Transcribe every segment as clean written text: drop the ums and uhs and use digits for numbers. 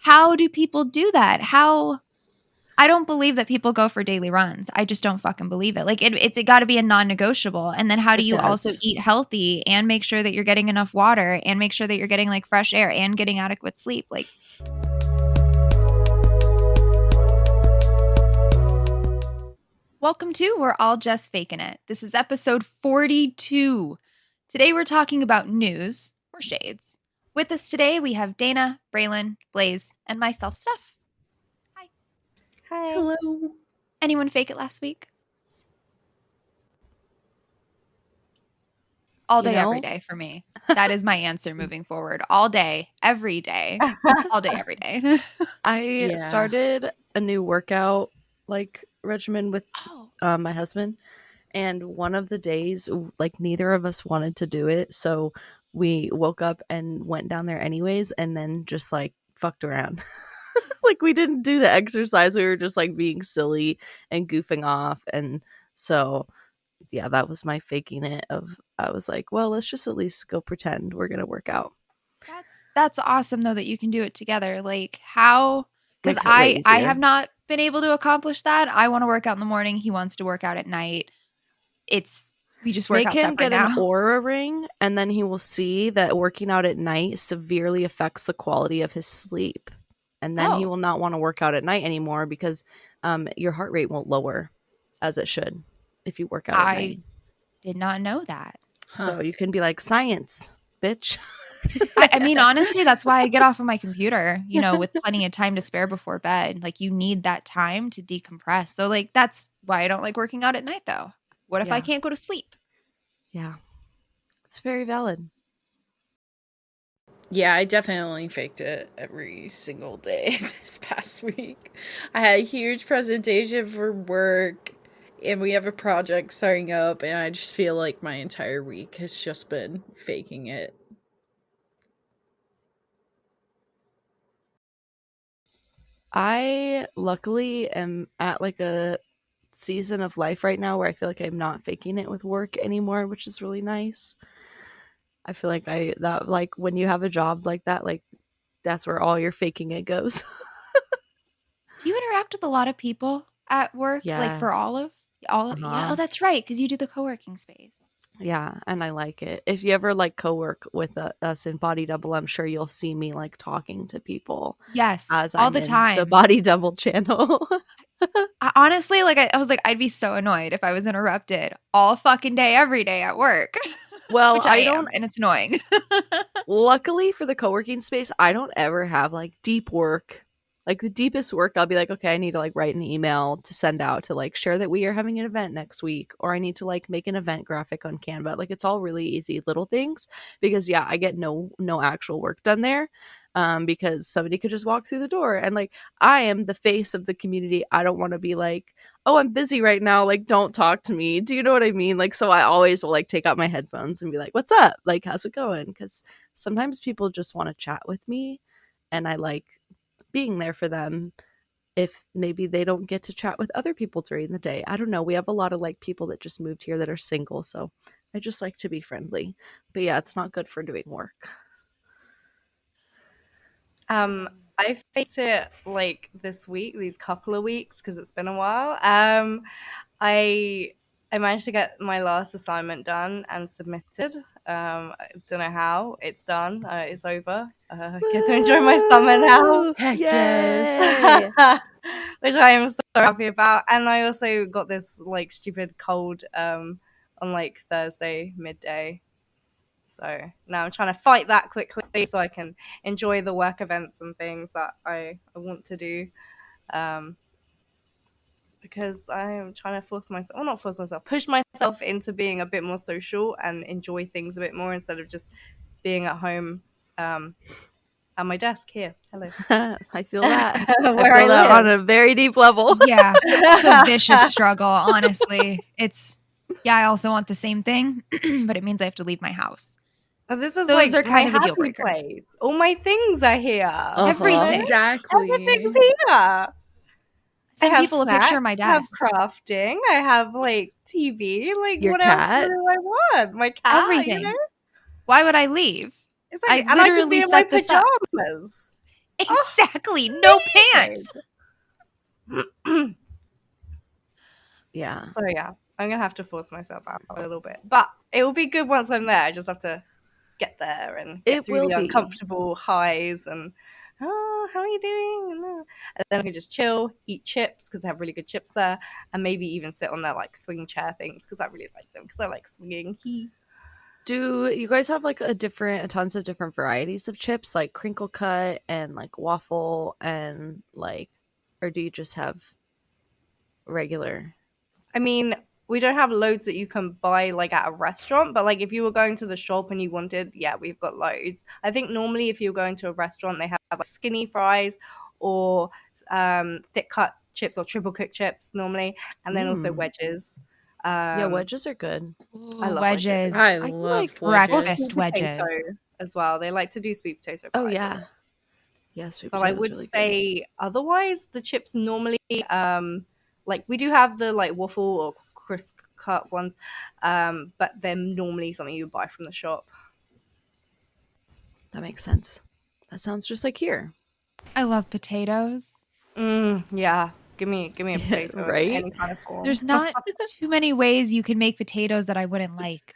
how do people do that? I don't believe that people go for daily runs. I just don't fucking believe it. Like it's got to be a non-negotiable. And then how do It you also does. eat healthy and make sure that you're getting enough water and make sure that you're getting like fresh air and getting adequate sleep? Like welcome to We're All Just Faking It. This is episode 42. Today we're talking about news or shades. With us today we have Dana, Braylon, Blaze, and myself, Steph. Hi. Hi. Hello. Anyone fake it last week? All day, every day for me. That is my answer moving forward. All day, every day. All day, every day. I started a new workout regimen with my husband, and one of the days neither of us wanted to do it, so we woke up and went down there anyways, and then just fucked around. We didn't do the exercise. We were just being silly and goofing off, and so yeah, that was my faking it of I was like, well, let's just at least go pretend we're gonna work out. That's awesome though that you can do it together. Like how, because Makes it way I easier. have not been able to accomplish that. I want to work out in the morning. He wants to work out at night. We just work Make out him separate get an now. Oura ring, and then he will see that working out at night severely affects the quality of his sleep. And then he will not want to work out at night anymore because your heart rate won't lower as it should if you work out at night. I did not know that. So you can be like, science, bitch. I mean, honestly, that's why I get off of my computer, with plenty of time to spare before bed. Like, you need that time to decompress. So, that's why I don't like working out at night, though. What if I can't go to sleep? Yeah. It's very valid. Yeah, I definitely faked it every single day this past week. I had a huge presentation for work, and we have a project starting up, and I just feel like my entire week has just been faking it. I luckily am at a season of life right now where I feel like I'm not faking it with work anymore, which is really nice. I feel like when you have a job like that, that's where all your faking it goes. Do you interact with a lot of people at work? Yes. Like for all of yeah. Oh, that's right, because you do the co-working space. Yeah, and I like it. If you ever co-work with us in Body Double, I'm sure you'll see me talking to people. Yes, as all I'm the in time. The Body Double channel. Honestly, I was I'd be so annoyed if I was interrupted all fucking day, every day at work. Well, which I don't, and it's annoying. Luckily for the co-working space, I don't ever have deep work. The deepest work, I'll be okay, I need to write an email to send out to share that we are having an event next week, or I need to make an event graphic on Canva. It's all really easy little things, because yeah, I get no actual work done there, because somebody could just walk through the door, and I am the face of the community. I don't want to be oh, I'm busy right now, don't talk to me. Do you know what I mean? So I always will take out my headphones and be what's up, how's it going? Because sometimes people just want to chat with me, and I being there for them if maybe they don't get to chat with other people during the day. I don't know. We have a lot of people that just moved here that are single, so I just like to be friendly. But yeah, it's not good for doing work. I faked it this week, these couple of weeks, because it's been a while. I managed to get my last assignment done and submitted. I don't know how. It's done. It's over. I get to enjoy my summer now. Heck yes. Which I am so happy about. And I also got this stupid cold on Thursday midday. So now I'm trying to fight that quickly so I can enjoy the work events and things that I want to do. Because I am trying to push myself into being a bit more social and enjoy things a bit more instead of just being at home at my desk here. Hello. I feel that. Where I that live. on a very deep level. Yeah, it's a vicious struggle, honestly. I also want the same thing, but it means I have to leave my house. This is those are kind of a deal happy breaker. Place. All my things are here. Everything. Exactly. Everything's here. Send people snacks, a picture of my desk. I have crafting. I have TV. Your what cat? else do I want? My cat. Everything. Why would I leave? I literally set my this up. pajamas. Exactly. Exactly. No pants. Yeah. So yeah, I'm gonna have to force myself out a little bit, but it will be good once I'm there. I just have to get there and get It through will the be. uncomfortable highs and how are you doing? And then I can just chill, eat chips because they have really good chips there, and maybe even sit on their like swing chair things because I really like them because I like swinging. Do you guys have like tons of different varieties of chips, like crinkle cut and like waffle and like, or do you just have regular? I mean, we don't have loads that you can buy like at a restaurant, but like if you were going to the shop and you wanted, yeah, we've got loads. I think normally if you're going to a restaurant, they have like skinny fries or thick cut chips or triple cooked chips normally, and then also Mm. wedges. Yeah, wedges are good. I love wedges. I feel love like Or breakfast wedges. sweet wedges. potato as well. They like to do sweet potato Oh fries. yeah. Yeah, sweet But I potato's would really good. say otherwise the chips normally like we do have the like waffle or crisp cut ones, but they're normally something you buy from the shop. That makes sense. That sounds just like here. I love potatoes. Yeah, give me a potato Right? in any kind of form. There's not too many ways you can make potatoes that I wouldn't like.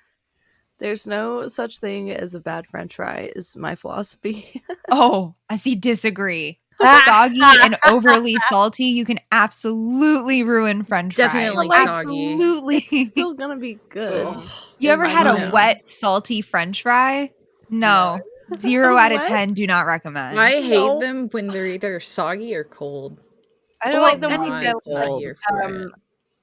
There's no such thing as a bad French fry, is my philosophy. Oh, I see. Disagree. Soggy and overly salty, you can absolutely ruin French fries. Definitely Like, soggy. Absolutely. It's still gonna be good. Ugh. You in ever my had mind. a wet, salty French fry? No. 0 out of What? 10. Do not recommend. I hate No. them when they're either soggy or cold. I don't Well, like them when Not they're cold. Here for it.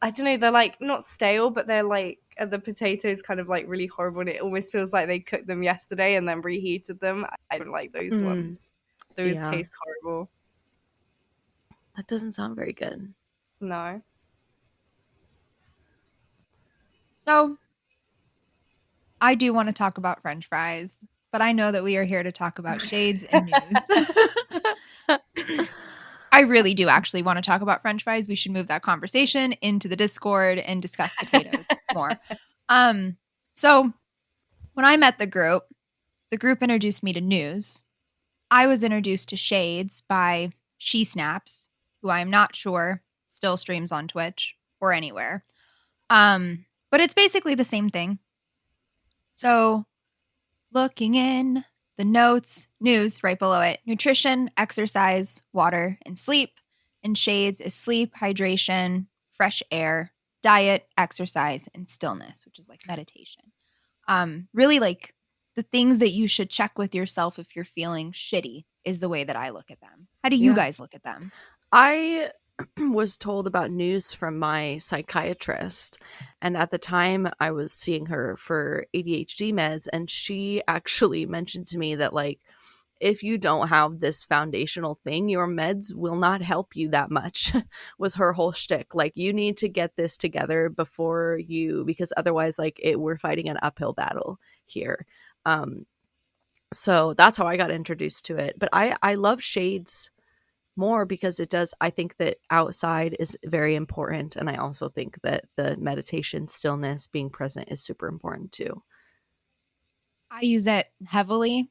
I don't know, they're like not stale, but they're like the potatoes kind of like really horrible and it almost feels like they cooked them yesterday and then reheated them. I don't like those ones. Those Yeah. taste horrible. That doesn't sound very good. No. So, I do want to talk about French fries, but I know that we are here to talk about shades and news. I really do actually want to talk about French fries. We should move that conversation into the Discord and discuss potatoes more. So when I met the group introduced me to news. I was introduced to shades by She Snaps, who I am not sure still streams on Twitch or anywhere. But it's basically the same thing. So looking in the notes, news right below it: nutrition, exercise, water, and sleep. And shades is sleep, hydration, fresh air, diet, exercise, and stillness, which is like meditation. Really like the things that you should check with yourself if you're feeling shitty is the way that I look at them. How do you Yeah. guys look at them? I was told about news from my psychiatrist, and at the time I was seeing her for ADHD meds, and she actually mentioned to me that like if you don't have this foundational thing, your meds will not help you that much. Was her whole shtick. Like, you need to get this together before you, because otherwise like we're fighting an uphill battle here. So that's how I got introduced to it. But I love shades more because it does, I think that outside is very important, and I also think that the meditation, stillness, being present is super important too. I use it heavily,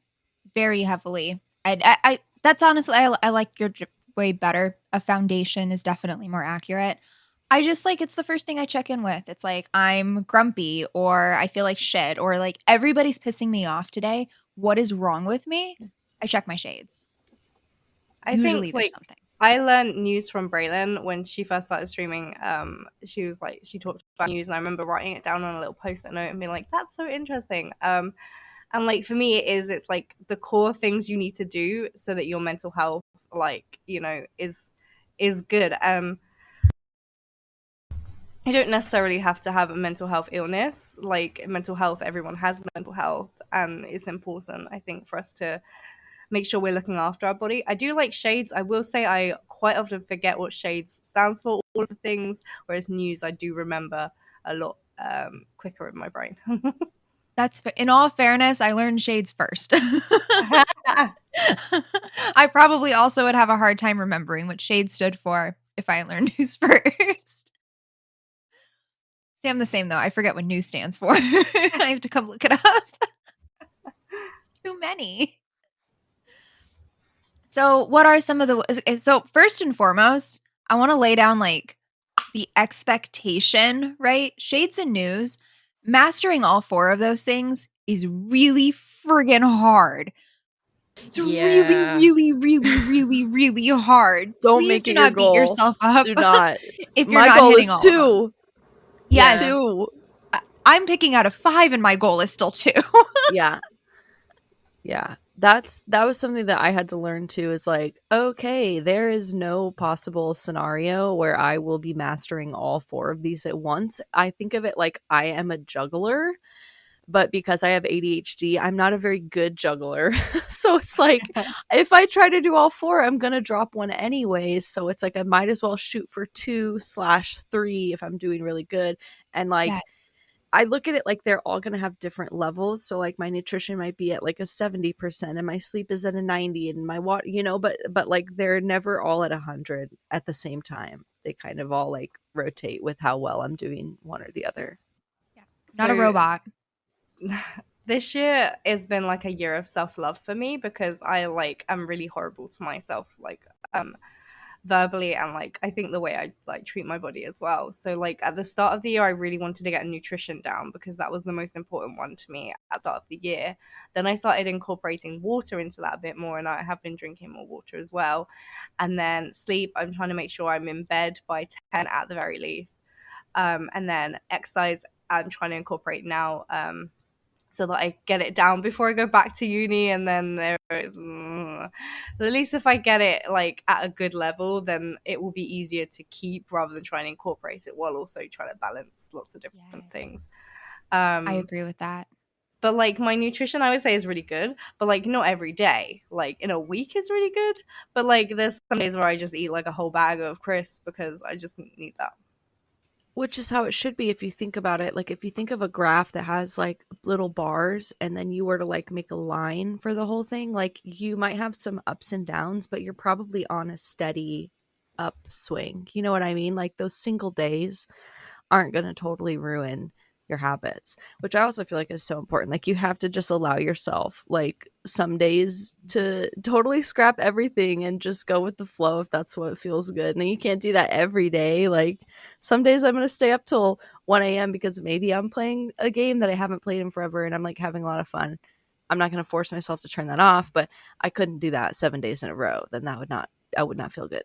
very heavily. I that's honestly, I like your way better. A foundation is definitely more accurate. I just like, it's the first thing I check in with. It's like I'm grumpy or I feel like shit or like everybody's pissing me off today. What is wrong with me? I check my shades. I Usually think there's like something. I learned news from Braylon when she first started streaming. She was like, she talked about news, and I remember writing it down on a little post-it note and being like, "That's so interesting." And like for me, it's like the core things you need to do so that your mental health, like is good. You don't necessarily have to have a mental health illness. Like mental health, everyone has mental health, and it's important, I think, for us to make sure we're looking after our body. I do like shades. I will say I quite often forget what shades stands for, all of the things, whereas news I do remember a lot quicker in my brain. That's in all fairness, I learned shades first. I probably also would have a hard time remembering what shades stood for if I learned news first. See, I'm the same though. I forget what news stands for. I have to come look it up. Too many. So, what are some of the so first and foremost, I want to lay down like the expectation, right? Shades and news, mastering all four of those things is really friggin' hard. It's really, Yeah. really, really, really, really hard. Don't Please make do it your not beat goal. yourself up Do not. if you're My not goal hitting is all of them. 2. Yes, Yeah. 2. I'm picking out a 5 and my goal is still 2. Yeah. Yeah. That was something that I had to learn too, is like, okay, there is no possible scenario where I will be mastering all 4 of these at once. I think of it like I am a juggler, but because I have ADHD, I'm not a very good juggler. So it's like, if I try to do all 4, I'm going to drop one anyways. So it's like, I might as well shoot for 2/3 if I'm doing really good. And like, Yeah. I look at it like they're all going to have different levels. So like my nutrition might be at like a 70% and my sleep is at a 90 and my water, but like they're never all at 100 at the same time. They kind of all like rotate with how well I'm doing one or the other. Not a So, robot. This year has been like a year of self-love for me because I'm really horrible to myself, verbally, and like I think the way I like treat my body as well. So like at the start of the year I really wanted to get nutrition down because that was the most important one to me at the start of the year. Then I started incorporating water into that a bit more, and I have been drinking more water as well. And then sleep, I'm trying to make sure I'm in bed by 10 at the very least. And then exercise, I'm trying to incorporate now, so that I get it down before I go back to uni. And then at least if I get it like at a good level, then it will be easier to keep rather than trying to incorporate it while also trying to balance lots of different Yes. things. I agree with that. But like my nutrition, I would say, is really good, but like not every day. Like in a week is really good, but like there's some days where I just eat like a whole bag of crisps because I just need that. Which is how it should be if you think about it. Like if you think of a graph that has like little bars and then you were to like make a line for the whole thing, like you might have some ups and downs, but you're probably on a steady upswing. You know what I mean? Like those single days aren't going to totally ruin your habits, which I also feel like is so important. Like you have to just allow yourself like some days to totally scrap everything and just go with the flow if that's what feels good. And you can't do that every day. Like some days I'm going to stay up till 1 a.m. because maybe I'm playing a game that I haven't played in forever and I'm like having a lot of fun. I'm not going to force myself to turn that off, but I couldn't do that 7 days in a row. Then I would not feel good.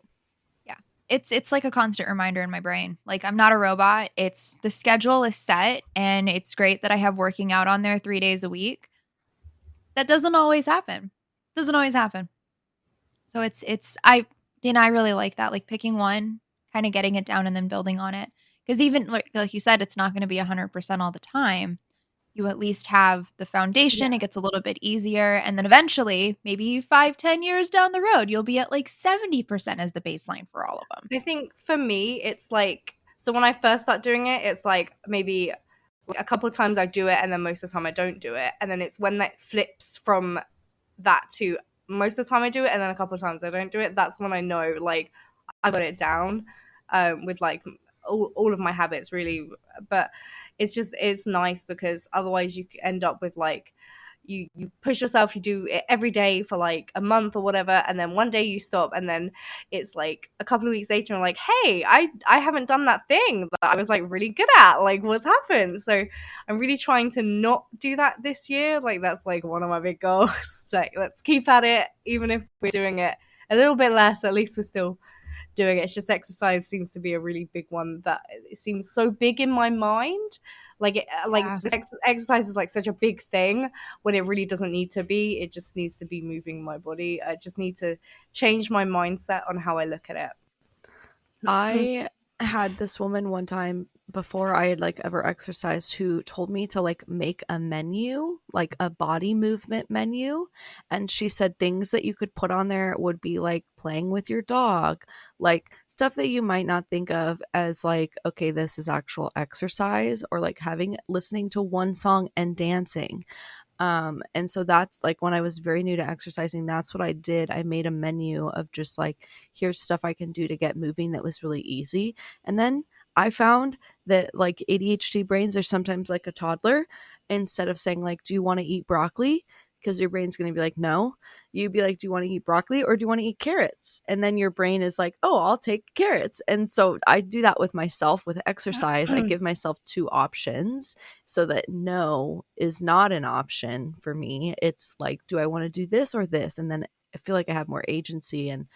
It's like a constant reminder in my brain. Like I'm not a robot. It's the schedule is set and it's great that I have working out on there 3 days a week. That doesn't always happen. Doesn't always happen. So I really like that. Like picking one, kind of getting it down and then building on it. Because even like you said, it's not going to be 100% all the time. You at least have the foundation. It gets a little bit easier. And then eventually, maybe 5-10 years down the road, you'll be at like 70% as the baseline for all of them. I think for me, it's like, so when I first start doing it, it's like maybe a couple of times I do it and then most of the time I don't do it. And then it's when that flips from that to most of the time I do it and then a couple of times I don't do it. That's when I know like I got it down with like all of my habits really. But it's nice because otherwise you end up with like, you push yourself, you do it every day for like a month or whatever, and then one day you stop, and then it's like a couple of weeks later and like, hey, I haven't done that thing that I was like really good at, like what's happened? So I'm really trying to not do that this year. Like that's like one of my big goals. So let's keep at it, even if we're doing it a little bit less, at least we're still doing it. It's just exercise seems to be a really big one that it seems so big in my mind. Exercise is like such a big thing when it really doesn't need to be. It just needs to be moving my body. I just need to change my mindset on how I look at it. I had this woman one time before I had like ever exercised who told me to like make a menu, like a body movement menu. And she said things that you could put on there would be like playing with your dog, like stuff that you might not think of as like, okay, this is actual exercise, or like listening to one song and dancing. And so that's like when I was very new to exercising, that's what I did. I made a menu of just like, here's stuff I can do to get moving that was really easy. And then I found that like ADHD brains are sometimes like a toddler. Instead of saying like, do you want to eat broccoli? because your brain's going to be like, no. You'd be like, do you want to eat broccoli or do you want to eat carrots? And then your brain is like, oh, I'll take carrots. And so I do that with myself with exercise. I give myself 2 options so that no is not an option for me. It's like, do I want to do this or this? And then I feel like I have more agency and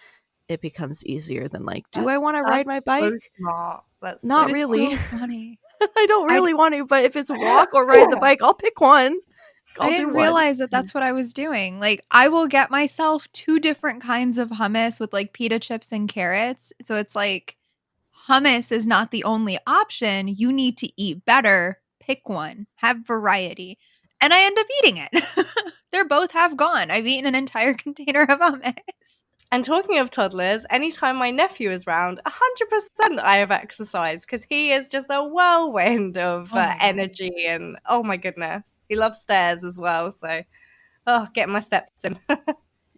it becomes easier than like, do I want to ride my So bike? smart. That's Not so really. So funny. I don't really want to, but if it's walk or ride the bike, I'll pick one. I didn't realize that that's what I was doing. Like, I will get myself 2 different kinds of hummus with like pita chips and carrots. So it's like, hummus is not the only option. You need to eat better. Pick one. Have variety. And I end up eating it. They're both half gone. I've eaten an entire container of hummus. And talking of toddlers, anytime my nephew is round, 100% I have exercise because he is just a whirlwind of Oh my God. energy and oh my goodness, he loves stairs as well. So, getting my steps in.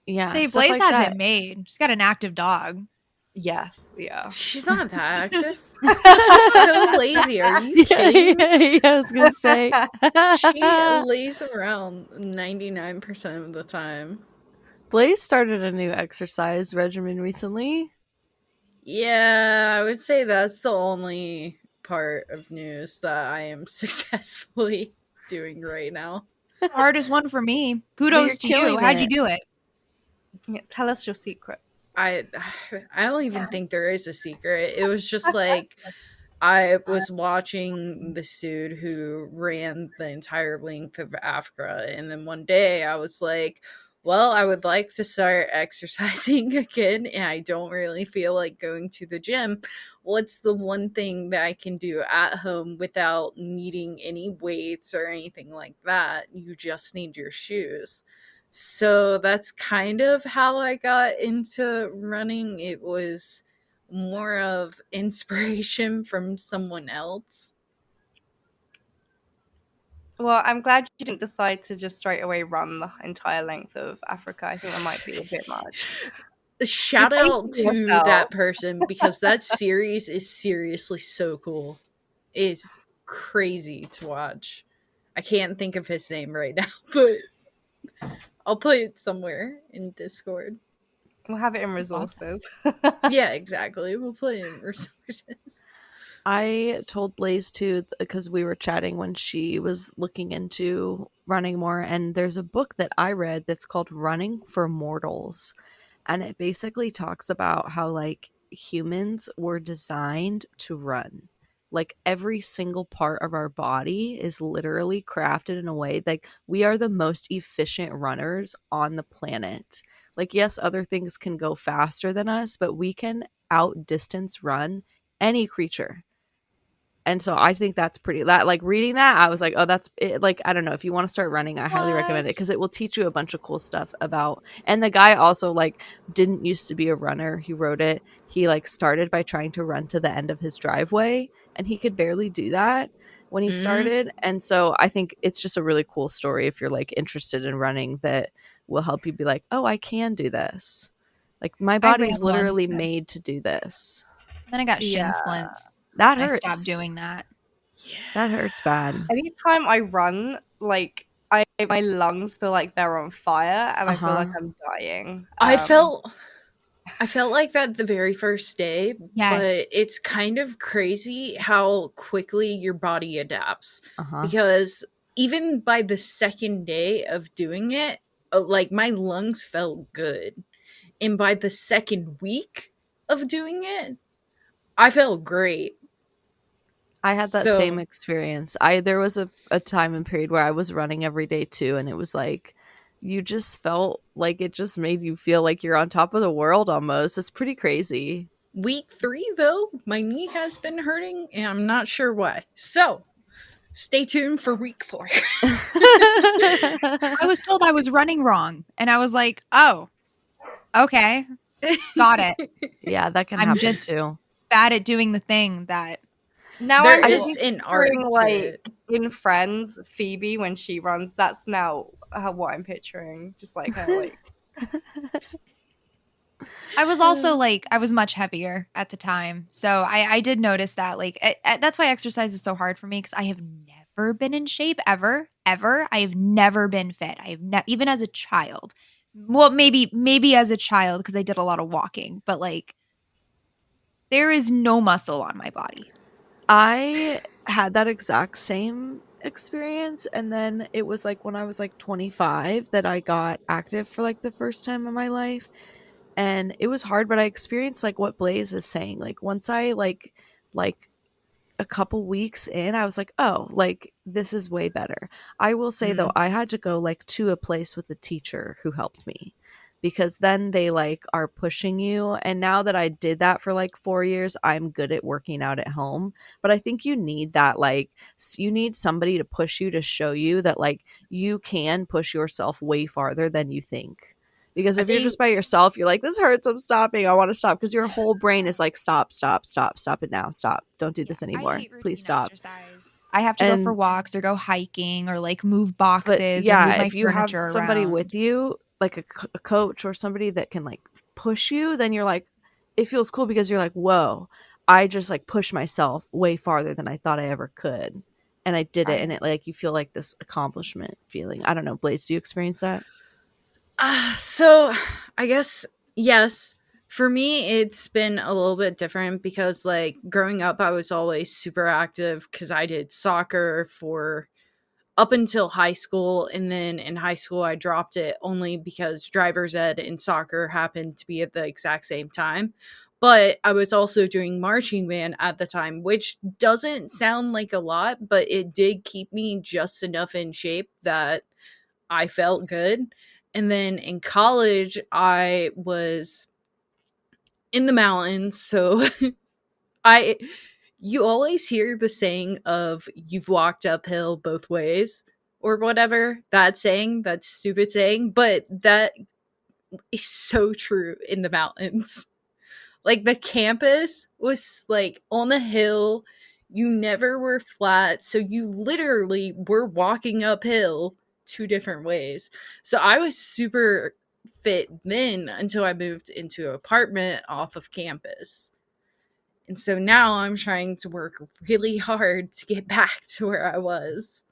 Yeah. Say, stuff Blaze like has that. it made. She's got an active dog. Yes, yeah. She's not that active. She's so lazy. Are you kidding me? I was going to say. She lays around 99% of the time. Blaze started a new exercise regimen recently. Yeah, I would say that's the only part of news that I am successfully doing right now. Hardest one for me. you're Kudos to you. killing How'd you it. do it? Yeah, tell us your secret. I don't even think there is a secret. It was just like I was watching this dude who ran the entire length of Africa, and then one day I was like, well, I would like to start exercising again, and I don't really feel like going to the gym. What's the one thing that I can do at home without needing any weights or anything like that? You just need your shoes. So that's kind of how I got into running. It was more of inspiration from someone else. Well, I'm glad you didn't decide to just straight away run the entire length of Africa. I think that might be a bit much. Shout You're out pacing to yourself. that person because that series is seriously so cool. It's crazy to watch. I can't think of his name right now, but I'll put it somewhere in Discord. We'll have it in resources. Yeah, exactly. We'll put it in resources. I told Blaze too, because we were chatting when she was looking into running more, and there's a book that I read that's called Running for Mortals, and it basically talks about how like humans were designed to run. Like every single part of our body is literally crafted in a way like we are the most efficient runners on the planet. Like yes, other things can go faster than us, but we can outdistance run any creature. And so I think that's pretty that like reading that I was like, oh, that's it. Like I don't know, if you want to start running, I highly recommend it because it will teach you a bunch of cool stuff about. And the guy also like didn't used to be a runner. He wrote it. He like started by trying to run to the end of his driveway, and he could barely do that when he started. And so I think it's just a really cool story if you're like interested in running that will help you be like, oh, I can do this. Like my body's ran literally once. made to do this. Then I got shin Yeah. splints. That I hurts. stopped doing that. That hurts bad. Anytime I run, like my lungs feel like they're on fire, and I feel like Uh-huh. I'm dying. I felt like that the very first day, Yes. but it's kind of crazy how quickly your body adapts. Uh-huh. Because even by the second day of doing it, like my lungs felt good. And by the second week of doing it, I felt great. I had that same So- experience. There was a time and period where I was running every day too, and it was like you just felt like it just made you feel like you're on top of the world almost. It's pretty crazy. Week 3, though, my knee has been hurting, and I'm not sure why. So, stay tuned for week 4. I was told I was running wrong, and I was like, oh, okay, got it. Yeah, that can I'm happen just- too. Bad at doing the thing that now There I'm is just an art picturing, to like it. in Friends, Phoebe when she runs. That's now what I'm picturing. Just like her, like I was also like, I was much heavier at the time. So I did notice that. Like, that's why exercise is so hard for me because I have never never been in shape ever. I have never been fit. I have even as a child. Well, maybe as a child because I did a lot of walking, but like there is no muscle on my body. I had that exact same experience, and then it was like when I was like 25 that I got active for like the first time in my life, and it was hard, but I experienced like what Blaze is saying. Like once I like a couple weeks in, I was like, oh, like this is way better. I will say though, I had to go like to a place with a teacher who helped me, because then they like are pushing you. And now that I did that for like 4 years, I'm good at working out at home. But I think you need that, like you need somebody to push you, to show you that like you can push yourself way farther than you think. Because I if you're just think by yourself, you're like, this hurts, I'm stopping, I want to stop. Because your whole brain is like, stop, stop, stop, stop it now, stop. Don't do this I anymore. hate Please routine stop. exercise. I have to go for And walks or go hiking or like move but boxes or move yeah, my if you have furniture somebody around. with you, like a coach or somebody that can like push you, then you're like, it feels cool because you're like, whoa, I just like pushed myself way farther than I thought I ever could. And I did it. Right. And it like, you feel like this accomplishment feeling. I don't know, Blaze, do you experience that? So I guess yes. For me, it's been a little bit different because, like, growing up, I was always super active because I did soccer for up until high school. And then in high school, I dropped it only because driver's ed and soccer happened to be at the exact same time. But I was also doing marching band at the time, which doesn't sound like a lot, but it did keep me just enough in shape that I felt good. And then in college, I was in the mountains. So I, you always hear the saying of you've walked uphill both ways or whatever. That saying, that stupid saying, but that is so true in the mountains. Like the campus was like on a hill. You never were flat. So you literally were walking uphill two different ways. So I was super fit then until I moved into an apartment off of campus. And so now I'm trying to work really hard to get back to where I was.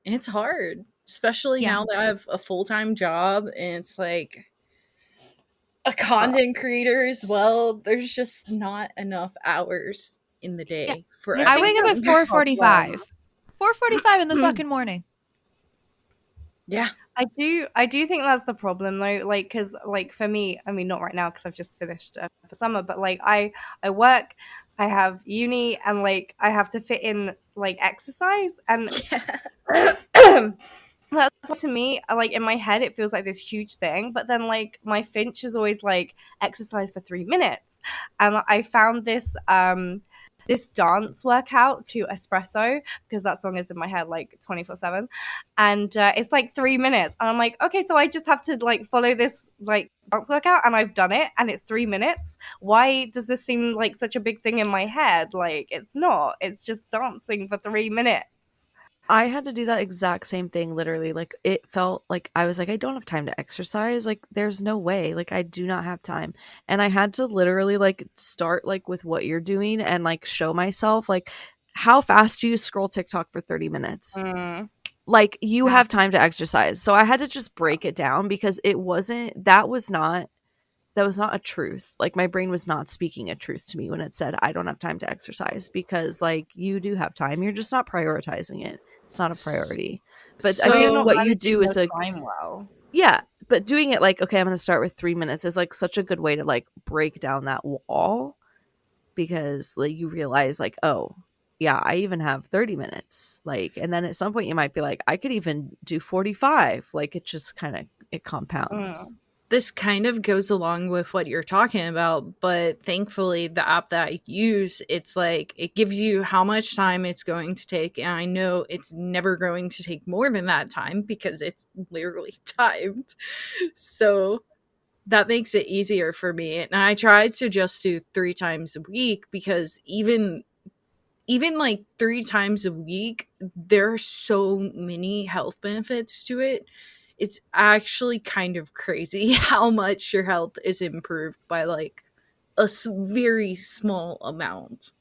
And it's hard, especially Yeah. now that I have a full time job and it's like a Uh, content creator as well. There's just not enough hours in the Yeah. day for And I I think wake up at everything. that's the problem. 4:45. 4:45 in the fucking morning. Yeah. I do think that's the problem though, like because like for me, I mean not right now because I've just finished for summer, but like I work, I have uni, and like I have to fit in like exercise, and that's what to me like in my head it feels like this huge thing, but then like my Finch is always like exercise for 3 minutes, and I found this dance workout to Espresso because that song is in my head like 24/7, and it's like 3 minutes, and I'm like, okay, so I just have to like follow this like dance workout, and I've done it, and it's 3 minutes. Why does this seem like such a big thing in my head? Like it's not. It's just dancing for 3 minutes. I had to do that exact same thing, literally. Like, it felt like I was like, I don't have time to exercise. Like, there's no way. Like, I do not have time. And I had to literally, like, start, like, with what you're doing and, like, show myself, like, how fast do you scroll TikTok for 30 minutes? Mm. Like, you Yeah. have time to exercise. So I had to just break it down because it wasn't, that was not a truth. Like, my brain was not speaking a truth to me when it said I don't have time to exercise, because like you do have time, you're just not prioritizing it. It's not a priority. But I Or you're think not So what you managing do your is a, time well. yeah, but doing it like, okay, I'm going to start with 3 minutes is like such a good way to like break down that wall, because like you realize like, oh, yeah, I even have 30 minutes. Like, and then at some point you might be like, I could even do 45. Like, it just kind of, it compounds. this kind of goes along with what you're talking about, but thankfully the app that I use, it's like it gives you how much time it's going to take, and I know it's never going to take more than that time because it's literally timed. So that makes it easier for me. And I tried to just do 3 times a week because even like 3 times a week, there are so many health benefits to it. It's actually kind of crazy how much your health is improved by like a very small amount.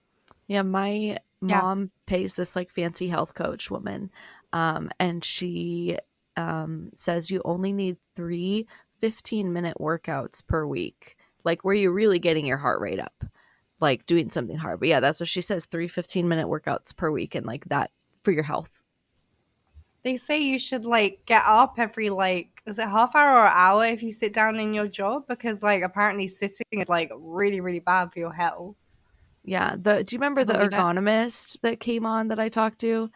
Yeah, my Yeah. mom pays this like fancy health coach woman, and she says you only need 3 15-minute workouts per week, like where you're really getting your heart rate up, like doing something hard. But yeah, that's what she says, 3 15-minute workouts per week, and like that for your health. They say you should like get up every like, is it half hour or hour if you sit down in your job? Because like apparently sitting is like really, really bad for your health. Yeah, do you remember the believe it. ergonomist that came on that I talked to?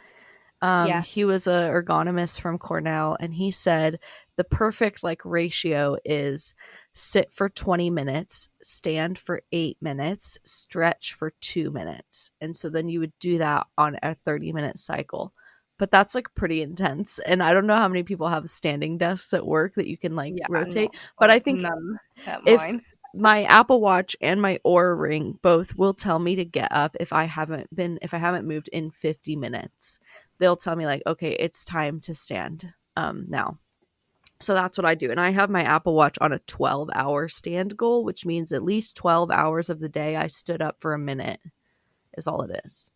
Yeah. He was a ergonomist from Cornell, and he said the perfect like ratio is sit for 20 minutes, stand for 8 minutes, stretch for 2 minutes. And so then you would do that on a 30-minute cycle. But that's like pretty intense. And I don't know how many people have standing desks at work that you can like Yeah. rotate. Not, But I like, think none at if mine. my Apple Watch and my Oura Ring both will tell me to get up if I haven't moved in 50 minutes. They'll tell me like, okay, it's time to stand now. So that's what I do. And I have my Apple Watch on a 12-hour stand goal, which means at least 12 hours of the day I stood up for a minute is all it is.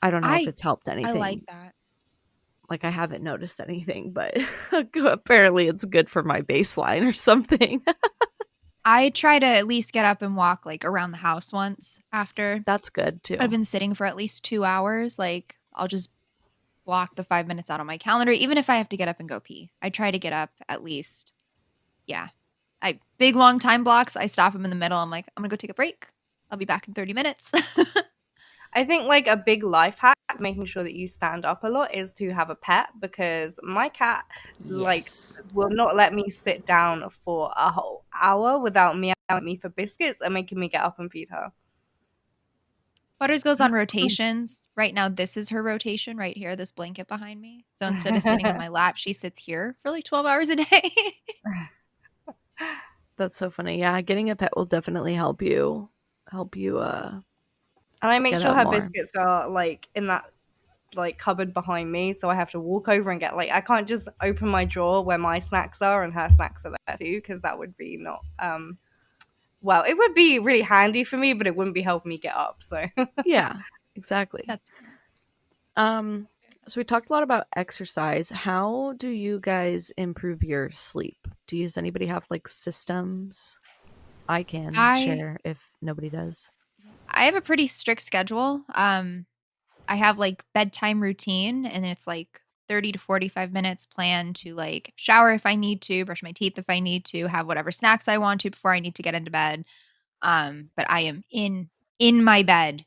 I don't know if it's helped anything. I like that. Like I haven't noticed anything, but apparently it's good for my baseline or something. I try to at least get up and walk like around the house once after That's good too. I've been sitting for at least 2 hours. Like I'll just block the 5 minutes out on my calendar, even if I have to get up and go pee. I try to get up at least. Yeah. Big long time blocks. I stop them in the middle. I'm like, I'm gonna go take a break. I'll be back in 30 minutes. I think like a big life hack, making sure that you stand up a lot, is to have a pet, because my cat like Yes. will not let me sit down for a whole hour without meowing at me for biscuits and making me get up and feed her. Butters goes on rotations. Right now, this is her rotation right here, this blanket behind me. So instead of sitting in my lap, she sits here for like 12 hours a day. That's so funny. Yeah, getting a pet will definitely help you And I make Get sure out her more. biscuits are like in that like cupboard behind me, so I have to walk over and get like, I can't just open my drawer where my snacks are and her snacks are there too, because that would be not well, it would be really handy for me, but it wouldn't be helping me get up. So Yeah, exactly. That's So we talked a lot about exercise. How do you guys improve your sleep? Does anybody have like systems? I can share if nobody does. I have a pretty strict schedule. I have like bedtime routine, and it's like 30 to 45 minutes planned to like shower if I need to, brush my teeth if I need to, have whatever snacks I want to before I need to get into bed. But I am in my bed,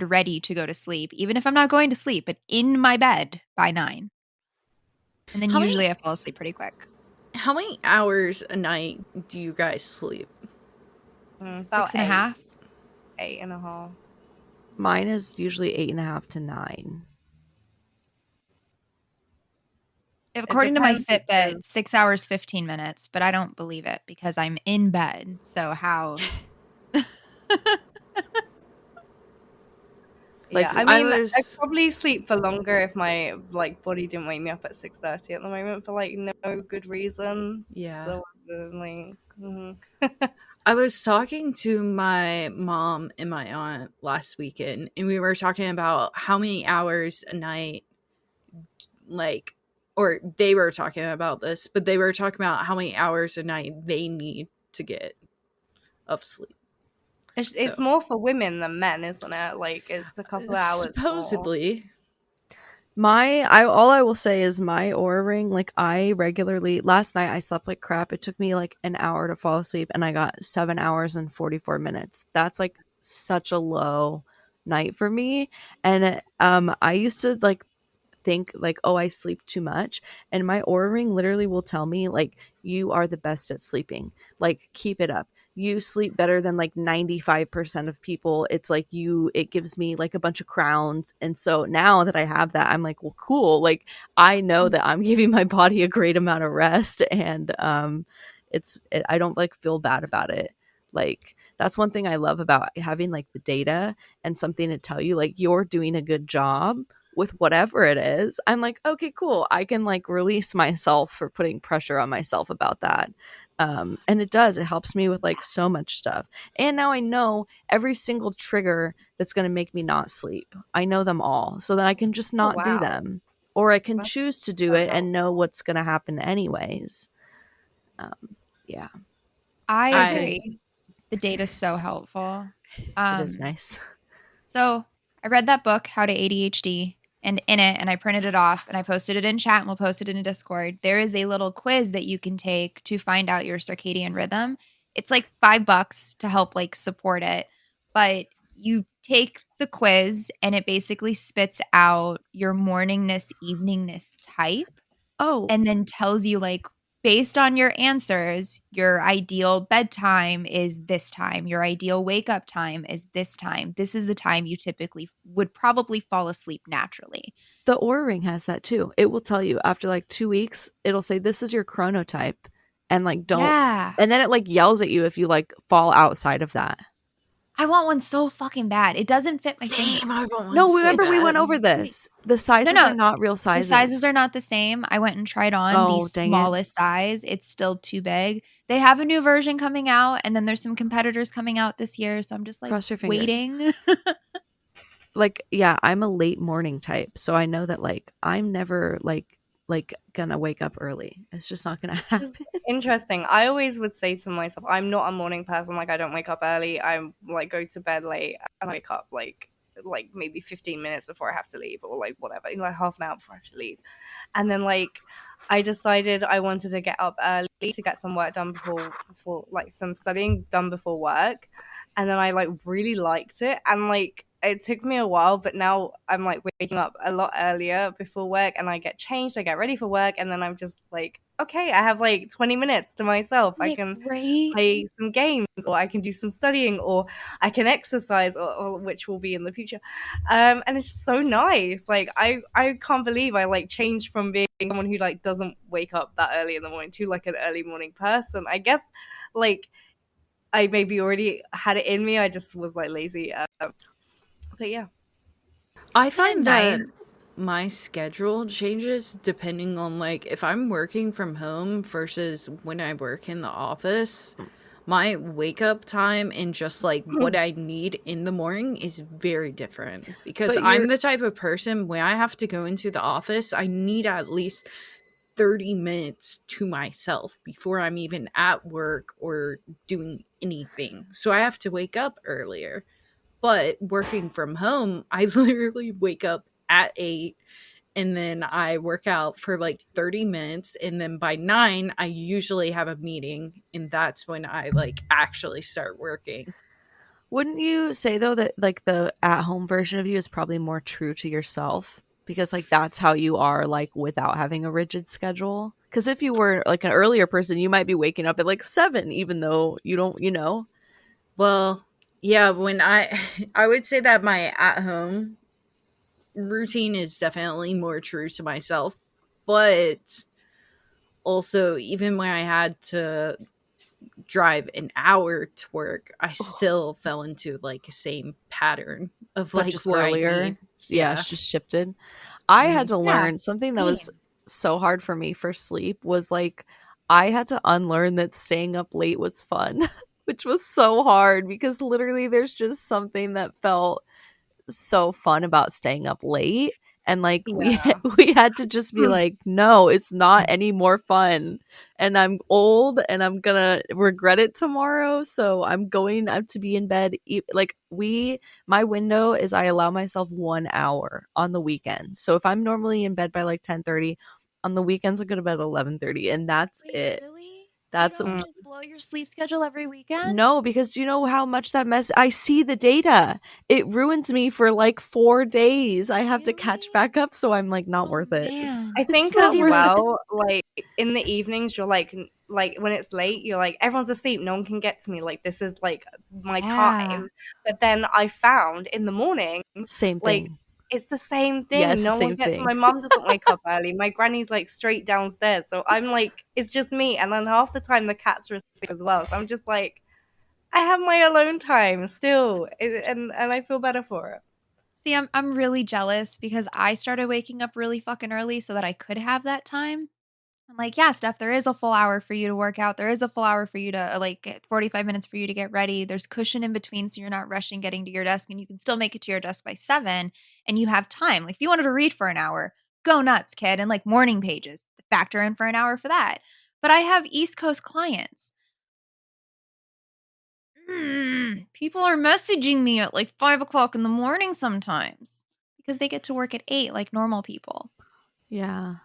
ready to go to sleep, even if I'm not going to sleep, but in my bed by 9. And then How many- usually I fall asleep pretty quick. How many hours a night do you guys sleep? about 6.5. 8.5. Mine is usually 8.5 to 9. According to my depends Fitbit, 6 hours, 15 minutes, but I don't believe it because I'm in bed. So how? Like, Yeah, I I mean, was- I'd probably sleep for longer if my like body didn't wake me up at 6:30 at the moment for like no good reason. Yeah. So like, I was talking to my mom and my aunt last weekend, and we were talking about how many hours a night, like, or they were talking about this, but they were talking about how many hours a night they need to get of sleep. it's So- more for women than men, isn't it? Like it's a couple hours. more. Supposedly. All I will say is my Oura Ring, like I regularly, last night I slept like crap. It took me like an hour to fall asleep and I got 7 hours and 44 minutes. That's like such a low night for me. And I used to like think like, oh, I sleep too much, and my Oura Ring literally will tell me like, you are the best at sleeping, like keep it up, you sleep better than like 95% of people. It's like it gives me like a bunch of crowns. And so now that I have that, I'm like, well, cool, like I know that I'm giving my body a great amount of rest, and I don't like feel bad about it. Like that's one thing I love about having like the data and something to tell you like you're doing a good job. with whatever it is, I'm like, okay, cool. I can like release myself for putting pressure on myself about that. And it helps me with like so much stuff. And now I know every single trigger that's going to make me not sleep. I know them all. So that I can just not do wow. them. Or I can That's choose to do so it and helpful. know what's going to happen anyways. Yeah, I I agree. The data's so helpful. it is nice. So I read that book, How to ADHD, and in it, and I printed it off and I posted it in chat and we'll post it in Discord. There is a little quiz that you can take to find out your circadian rhythm. It's like $5 to help like support it, but you take the quiz and it basically spits out your morningness, eveningness type Oh, and then tells you like based on your answers, your ideal bedtime is this time, your ideal wake up time is this time. This is the time you typically would probably fall asleep naturally. the Oura Ring has that too. It will tell you after like 2 weeks, it'll say this is your chronotype, and like don't, Yeah. and then it like yells at you if you like fall outside of that. I want one so fucking bad. It doesn't fit my finger. same. I want one No, so remember we bad. went over this. The sizes no. are not real The sizes. sizes are not the same. I went and tried on Oh, the dang it. smallest size. It's still too big. They have a new version coming out, and then there's some competitors coming out this year. So I'm just like Cross your fingers. waiting. Like, yeah, I'm a late morning type, so I know that like I'm never like gonna wake up early. It's just not gonna happen. Interesting. I always would say to myself, I'm not a morning person. Like I don't wake up early. I'm like go to bed late and I wake up like maybe 15 minutes before I have to leave or like whatever, like half an hour before I have to leave. And then like I decided I wanted to get up early to get some work done before like some studying done before work. And then I like really liked it and like it took me a while, but now I'm like waking up a lot earlier before work and I get changed, I get ready for work, and then I'm just like, okay, I have like 20 minutes to myself. I can great. play some games or I can do some studying or I can exercise or which will be in the future. And it's just so nice. Like I can't believe I like changed from being someone who like doesn't wake up that early in the morning to like an early morning person. I guess like I maybe already had it in me. I just was like lazy. But yeah. I find that nice? my schedule changes depending on like if I'm working from home versus when I work in the office. My wake up time and just like what I need in the morning is very different because But I'm you're- the type of person when I have to go into the office, I need at least 30 minutes to myself before I'm even at work or doing anything. So I have to wake up earlier. But working from home, I literally wake up at 8 and then I work out for like 30 minutes. And then by 9, I usually have a meeting. And that's when I like actually start working. Wouldn't you say though that like the at home version of you is probably more true to yourself? Because like that's how you are like without having a rigid schedule. Because if you were like an earlier person, you might be waking up at like 7, even though you don't, Well, yeah, when I would say that my at home routine is definitely more true to myself. But also, even when I had to drive an hour to work, I still fell into like the same pattern of but like just what I earlier. need. Yeah, it's just shifted. I had to Yeah, learn something that was same. so hard for me for sleep was like I had to unlearn that staying up late was fun, which was so hard because literally there's just something that felt so fun about staying up late, and like we Yeah. we had to just be like, no, it's not any more fun, and I'm old and I'm gonna regret it tomorrow, so I'm going up to be in bed like my window is I allow myself 1 hour on the weekends. So if I'm normally in bed by like 10:30, on the weekends I go to bed at 11:30, and that's Wait, it. really? That's You don't just blow your sleep schedule every weekend? no, because you know how much that mess I see the data. It ruins me for like 4 days. I have to catch Really? back up, so I'm like not Oh, worth it. man. I think not as See, worth like, it. well, like in the evenings, you're like when it's late, you're like everyone's asleep, no one can get to me. Like this is like my yeah. time. But then I found in the morning, Same like thing. it's the same thing. Yes, No one same gets. thing. My mum doesn't wake up early. My granny's like straight downstairs, so I'm like it's just me. And then half the time the cats are asleep as well. So I'm just like I have my alone time still, and I feel better for it. See, I'm really jealous because I started waking up really fucking early so that I could have that time. I'm like, yeah, Steph, there is a full hour for you to work out. There is a full hour for you to 45 minutes for you to get ready. There's cushion in between so you're not rushing getting to your desk and you can still make it to your desk by 7 and you have time. Like if you wanted to read for an hour, go nuts, kid. And like morning pages, factor in for an hour for that. But I have East Coast clients. People are messaging me at like 5 o'clock in the morning sometimes because they get to work at 8 like normal people. Yeah.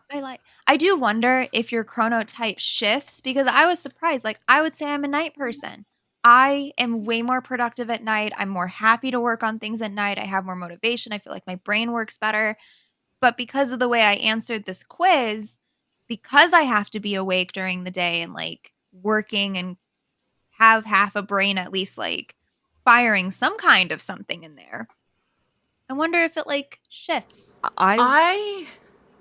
I do wonder if your chronotype shifts because I was surprised. Like I would say I'm a night person. I am way more productive at night. I'm more happy to work on things at night. I have more motivation. I feel like my brain works better. But because of the way I answered this quiz, because I have to be awake during the day and like working and have half a brain at least like firing some kind of something in there. I wonder if it like shifts. I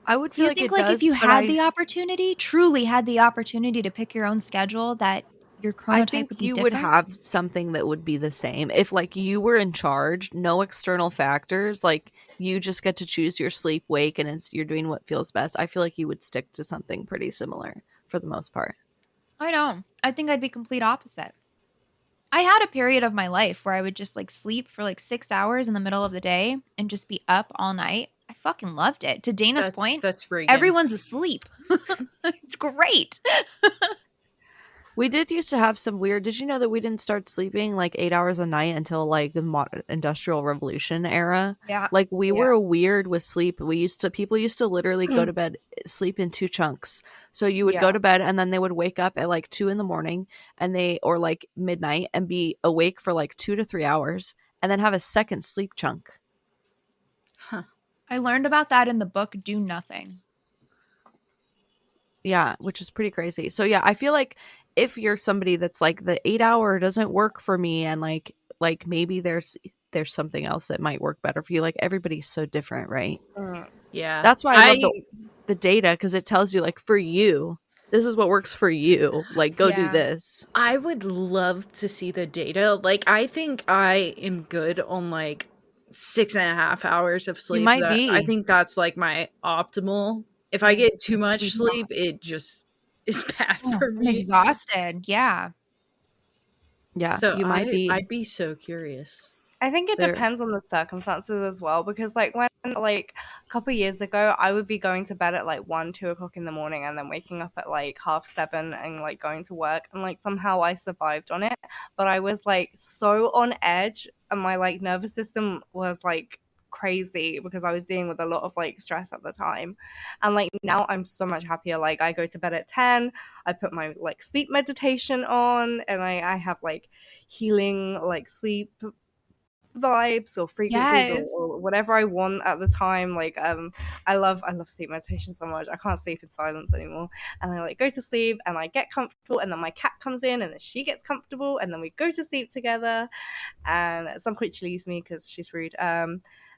would Do feel you like think it like does, if you but had the opportunity, truly had the opportunity to pick your own schedule, that your I chronotype think would be you would different? have something that would be the same. If like you were in charge, no external factors, like you just get to choose your sleep wake and you're doing what feels best. I feel like you would stick to something pretty similar for the most part. I know. I think I'd be complete opposite. I had a period of my life where I would just like sleep for like 6 hours in the middle of the day and just be up all night. I fucking loved it. To Dana's point, That's Reagan. everyone's asleep. It's great. We did used to have some weird. Did you know that we didn't start sleeping like 8 hours a night until like the industrial revolution era? Yeah. Like we were weird with sleep. People used to literally go to bed, sleep in 2 chunks. So you would go to bed and then they would wake up at like 2 a.m. or like midnight and be awake for like 2 to 3 hours and then have a second sleep chunk. Huh. I learned about that in the book Do Nothing. Yeah, which is pretty crazy. So yeah, I feel like if you're somebody that's like the 8 hour doesn't work for me and like maybe there's something else that might work better for you. Like everybody's so different, right? Yeah. That's why I love the data because it tells you like for you, this is what works for you. Like go do this. I would love to see the data. Like I think I am good on like 6.5 hours of sleep. might be. I think that's like my optimal. If I get too much sleep, it just is bad for I'm me. exhausted. Yeah. Yeah, So you might be. I'd be so curious. I think it depends on the circumstances as well, because like when like a couple of years ago I would be going to bed at like 1-2 o'clock in the morning and then waking up at like 6:30 and like going to work, and like somehow I survived on it, but I was like so on edge and my like nervous system was like crazy because I was dealing with a lot of like stress at the time. And like now I'm so much happier. Like I go to bed at 10, I put my like sleep meditation on, and I have like healing like sleep vibes or frequencies or whatever I want at the time. Like I love sleep meditation so much. I can't sleep in silence anymore. And I like go to sleep and I get comfortable, and then my cat comes in and then she gets comfortable, and then we go to sleep together, and at some point she leaves me because she's rude.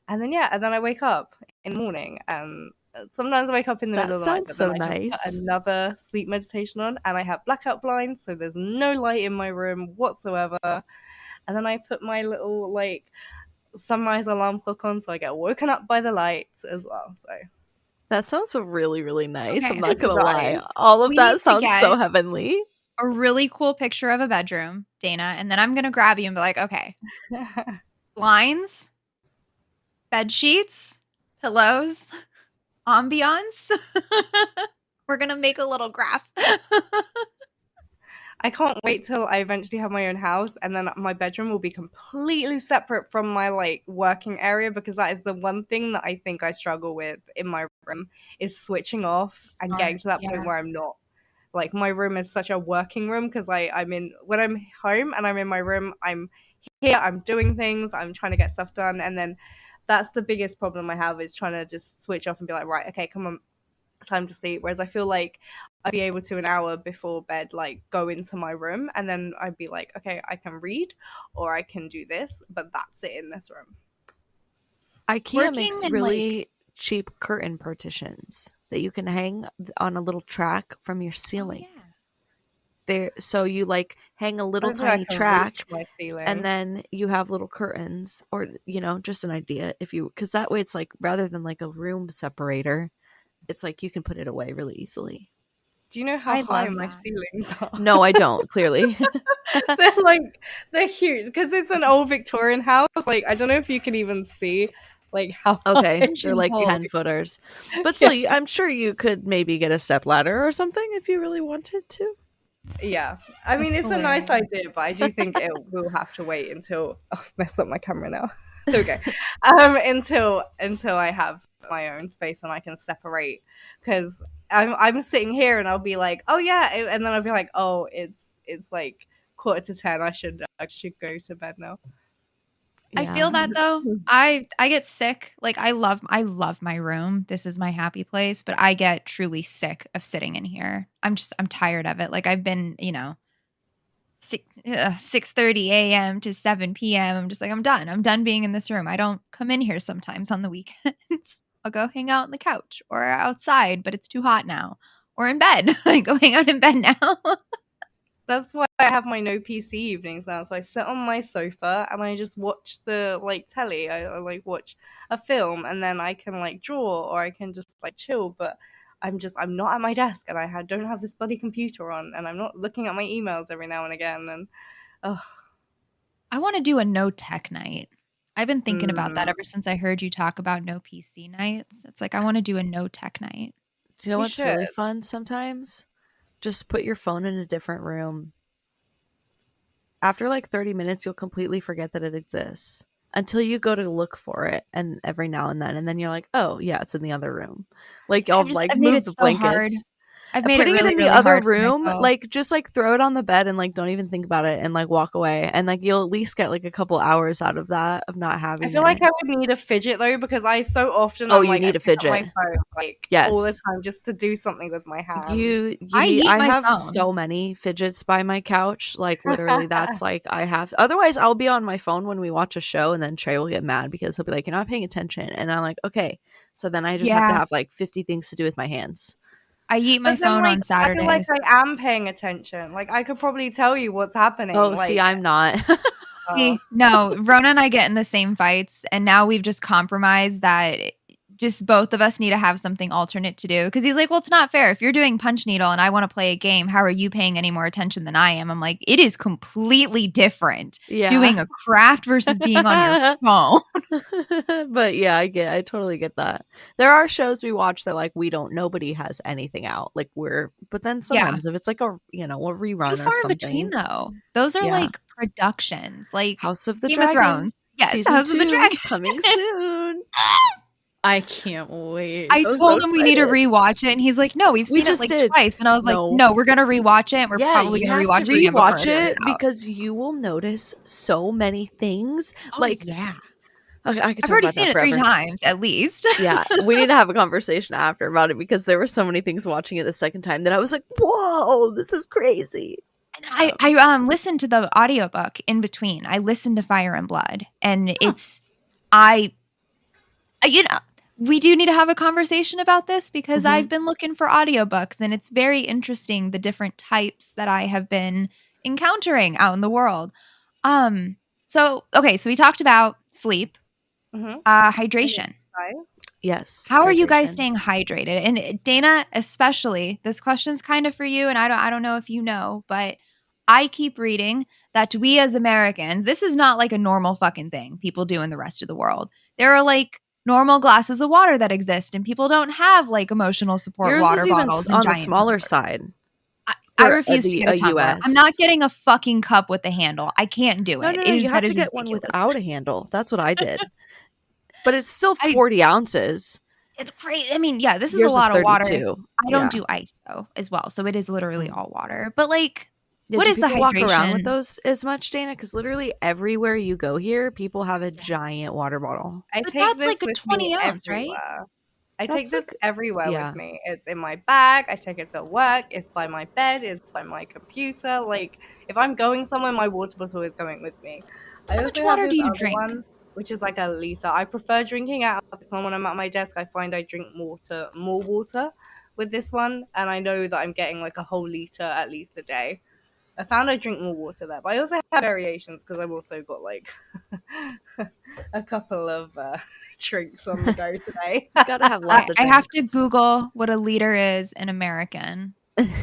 And then I wake up in the morning, and sometimes I wake up in the middle of the night, but then I just put another sleep meditation on, and I have blackout blinds, so there's no light in my room whatsoever. And then I put my little like sunrise alarm clock on, so I get woken up by the lights as well. So that sounds really, really nice. Okay. I'm not gonna lie. All of that sounds so heavenly. A really cool picture of a bedroom, Dana, and then I'm gonna grab you and be like, okay, blinds, bed sheets, pillows, ambiance. We're gonna make a little graph. I can't wait till I eventually have my own house, and then my bedroom will be completely separate from my like working area, because that is the one thing that I think I struggle with in my room, is switching off and getting to that point where I'm not. Like my room is such a working room, because I'm in, when I'm home and I'm in my room, I'm here, I'm doing things, I'm trying to get stuff done, and then that's the biggest problem I have, is trying to just switch off and be like, right, okay, come on, it's time to sleep. Whereas I feel like I'd be able to, an hour before bed, like go into my room, and then I'd be like, okay, I can read or I can do this, but that's it in this room. IKEA makes really cheap curtain partitions that you can hang on a little track from your ceiling. Oh, yeah. there, so you like hang a I little don't think I tiny can track, reach my ceiling. and then you have little curtains, or just an idea, if you, because that way it's like, rather than like a room separator, it's like you can put it away really easily. do you know how I high love my that. ceilings are? No, I don't, clearly. they're huge because it's an old Victorian house. Like, I don't know if you can even see like how Okay, high. they're like Pigeonholes. 10 footers, but Yeah. still, I'm sure you could maybe get a step ladder or something if you really wanted to. Yeah, I mean, That's it's a nice hilarious. idea, but I do think it will have to wait until I've messed up my camera now. Okay, until I have my own space and I can separate, because I'm sitting here and I'll be like, oh yeah, and then I'll be like, oh, it's like 9:45. I should go to bed now. I feel that though. I get sick. Like I love my room. This is my happy place, but I get truly sick of sitting in here. I'm tired of it. Like I've been, 6:30 a.m. to 7 p.m. I'm just like I'm done. I'm done being in this room. I don't come in here sometimes on the weekends. I'll go hang out on the couch or outside, but it's too hot now. Or in bed. I go hang out in bed now. That's why I have my no PC evenings now. So I sit on my sofa and I just watch the like telly. I like watch a film and then I can like draw or I can just like chill. But I'm not at my desk and don't have this bloody computer on and I'm not looking at my emails every now and again. And oh, I want to do a no tech night. I've been thinking about that Mm. ever since I heard you talk about no PC nights. It's like I want to do a no tech night. Do you know We what's really should. fun sometimes? Just put your phone in a different room. After like 30 minutes, you'll completely forget that it exists until you go to look for it, and every now and then you're like, oh yeah, it's in the other room. Like I'll like I've made move it the so hard. blankets. I've made it Putting really, it in the really other hard for room, myself. like just like throw it on the bed and like don't even think about it and like walk away, and like you'll at least get like a couple hours out of that, of not having I feel it. like I would need a fidget though because I so often Oh, I'm you like I need a pick up my fidget. phone like all the Yes. time just to do something with my hands. You I need, eat I my have phone. so many fidgets by my couch. Like literally that's like I have, otherwise I'll be on my phone when we watch a show, and then Trey will get mad because he'll be like, you're not paying attention, and I'm like, okay. So then I just have to Yeah. have like 50 things to do with my hands. I eat my But then, phone like, on I feel like Saturdays. I am paying attention. Like, I could probably tell you what's happening. Oh, like, see, I'm not. See, no, Rona and I get in the same fights, and now we've just compromised that just both of us need to have something alternate to do. Because he's like, well, it's not fair. If you're doing Punch Needle and I want to play a game, how are you paying any more attention than I am? I'm like, it is completely different Yeah. doing a craft versus being on your phone. But yeah, I totally get that. There are shows we watch that like nobody has anything out. Like but then sometimes if it's like a rerun Too or far in something. between, though. Those are Yeah. like productions, like House of the Game of Dragon. Thrones. Yes, Season House of the 2 Dragon. is coming soon. I can't wait. I so told him we need to excited. rewatch it, and he's like, "No, we've We seen it just like did. twice." And I was No. like, "No, we're gonna rewatch it. And we're probably you gonna have rewatch to it again before rewatch it it comes out." because you will notice so many things. Oh, like, yeah, okay, I could I've talk already about seen that it 3 forever. times at least. Yeah, we need to have a conversation after about it because there were so many things watching it the second time that I was like, "Whoa, this is crazy." And I listened to the audiobook in between. I listened to Fire and Blood, and it's we do need to have a conversation about this because Mhm. I've been looking for audiobooks, and it's very interesting the different types that I have been encountering out in the world. So we talked about sleep, Mhm. hydration. Yes. How are you guys hydration. staying hydrated? And Dana, especially, this question's kind of for you, and I don't know if you know, but I keep reading that we as Americans, this is not like a normal fucking thing people do in the rest of the world. There are like normal glasses of water that exist, and people don't have like emotional support Yours water is even bottles and on the giant smaller tumblers. side. I for refuse to get a tumbler. US. I'm not getting a fucking cup with a handle. I can't do No, it. no, It no. is- You that have to is get one ridiculous. without a handle. That's what I did. But it's still I- 40 ounces. It's crazy. I mean, yeah, this is Yours a lot of water. 32. I don't Yeah. do ice though, as well. So it is literally Mm. all water. But like, Yeah, what do is the people walk around with hydration? those as much, Dana? Because literally everywhere you go here, people have a giant water bottle. I But take that's this like a with 20 me ounce, right? everywhere. I That's take this like- everywhere yeah. with me. It's in my bag. I take it to work. It's by my bed. It's by my computer. Like, if I'm going somewhere, my water bottle is going with me. I How also much have water this do you other drink? one, which is like a liter. I prefer drinking out of this one when I'm at my desk. I find I drink more water with this one, and I know that I'm getting like a whole liter at least a day. I found I drink more water there, but I also have variations because I've also got like a couple of drinks on the go today. Gotta have lots of I have to drinks. Google what a liter is in American.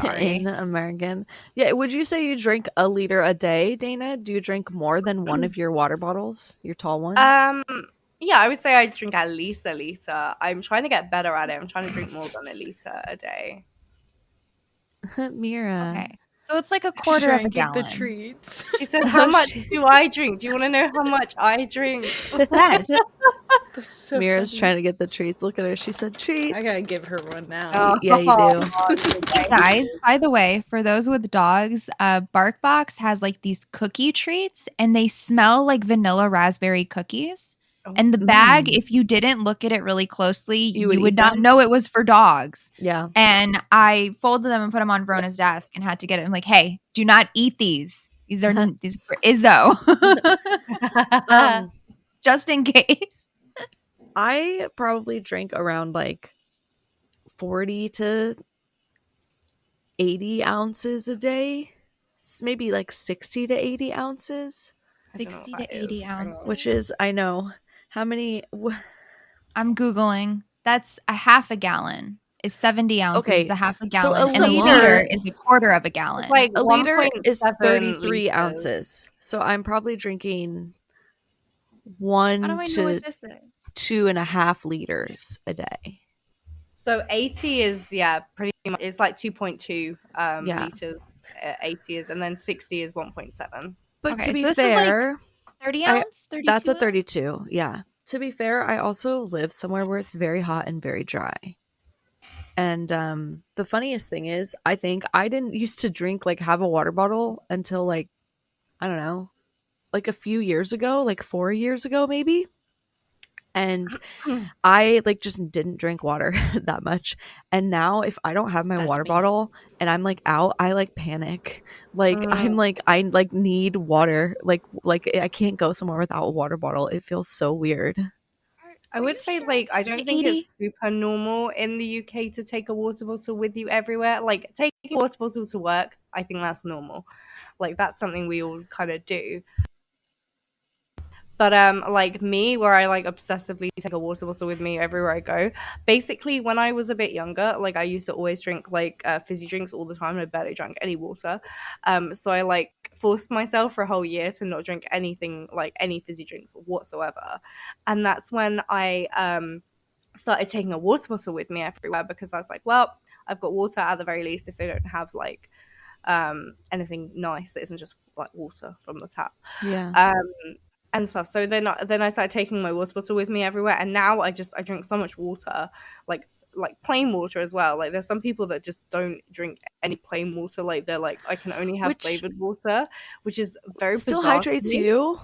Sorry. In American. Yeah, would you say you drink a liter a day, Dana? Do you drink more than one of your water bottles, your tall one? Yeah, I would say I drink at least a liter. I'm trying to get better at it. I'm trying to drink more than a liter a day. Mira. Okay. So it's like a quarter of a Drinking gallon. the treats. She says, "How Oh, much shit. do I drink? Do you want to know how much I drink?" Yes. That's so Mira's funny. trying to get the treats. Look at her. She said treats. I gotta give her one now. Oh, Yeah, you do. Hey guys, by the way, for those with dogs, BarkBox has like these cookie treats and they smell like vanilla raspberry cookies. And the bag, if you didn't look at it really closely, you would would eat not them? know it was for dogs. Yeah. And I folded them and put them on Verona's desk and had to get it. I'm like, hey, do not eat these. These are for Izzo. Just in case. I probably drink around like 40 to 80 ounces a day. Maybe like 60 to 80 ounces, I don't know 60 what to that 80 is. Hang ounces. on. which is, I know. How many? I'm Googling. That's a half a gallon. Is 70 ounces. Okay, Is a half a so gallon. a and a liter- liter is a quarter of a gallon. Like A liter is 1.7 33 liters. ounces. So I'm probably drinking How do 1 I know to what this is? 2.5 liters a day. So 80 is pretty much. It's like 2.2 Yeah. liters. 80 is, and then 60 is 1.7. But Okay, to be so this is, like, fair, 30 I- ounce? 32 that's a ounce? 32. Yeah. To be fair, I also live somewhere where it's very hot and very dry. And the funniest thing is, I think I didn't used to have a water bottle until like, I don't know, like a few years ago, like 4 years ago maybe. And I just didn't drink water that much. And now if I don't have my That's water me. bottle and I'm out, I panic. I'm I need water. Like I can't go somewhere without a water bottle. It feels so weird. I would say I don't think it's super normal in the UK to take a water bottle with you everywhere. Like taking a water bottle to work, I think that's normal. Like that's something we all kind of do. But like me, where I obsessively take a water bottle with me everywhere I go. Basically, when I was a bit younger, I used to always drink fizzy drinks all the time, and I barely drank any water. So I forced myself for a whole year to not drink anything, any fizzy drinks whatsoever. And that's when I started taking a water bottle with me everywhere, because I was like, well, I've got water at the very least if they don't have anything nice that isn't just water from the tap. Yeah. And stuff. So then I started taking my water bottle with me everywhere, and now I drink so much water, like plain water as well. Like there's some people that just don't drink any plain water. Like they're like, I can only have flavored water, which is very still bizarre hydrates to me. you.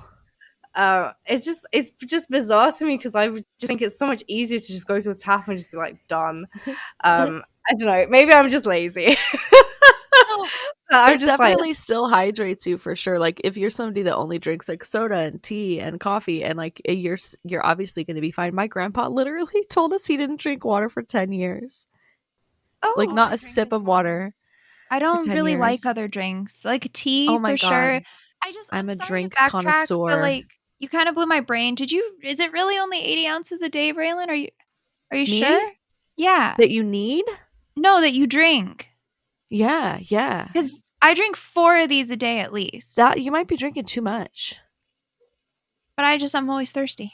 It's just bizarre to me, because I just think it's so much easier to just go to a tap and just be like done. I don't know. Maybe I'm just lazy. It definitely still hydrates you for sure. Like if you're somebody that only drinks soda and tea and coffee, and you're obviously going to be fine. My grandpa literally told us he didn't drink water for 10 years. Not a sip of water. I don't 10 really like years. other drinks, like tea Oh my for God. sure. I'm a sorry to drink backtrack, connoisseur. But you kind of blew my brain. Is it really only 80 ounces a day, Braylon? Are you Me? sure? Yeah. That you need? No, that you drink. Yeah. Because I drink 4 of these a day at least. That you might be drinking too much. But I'm always thirsty.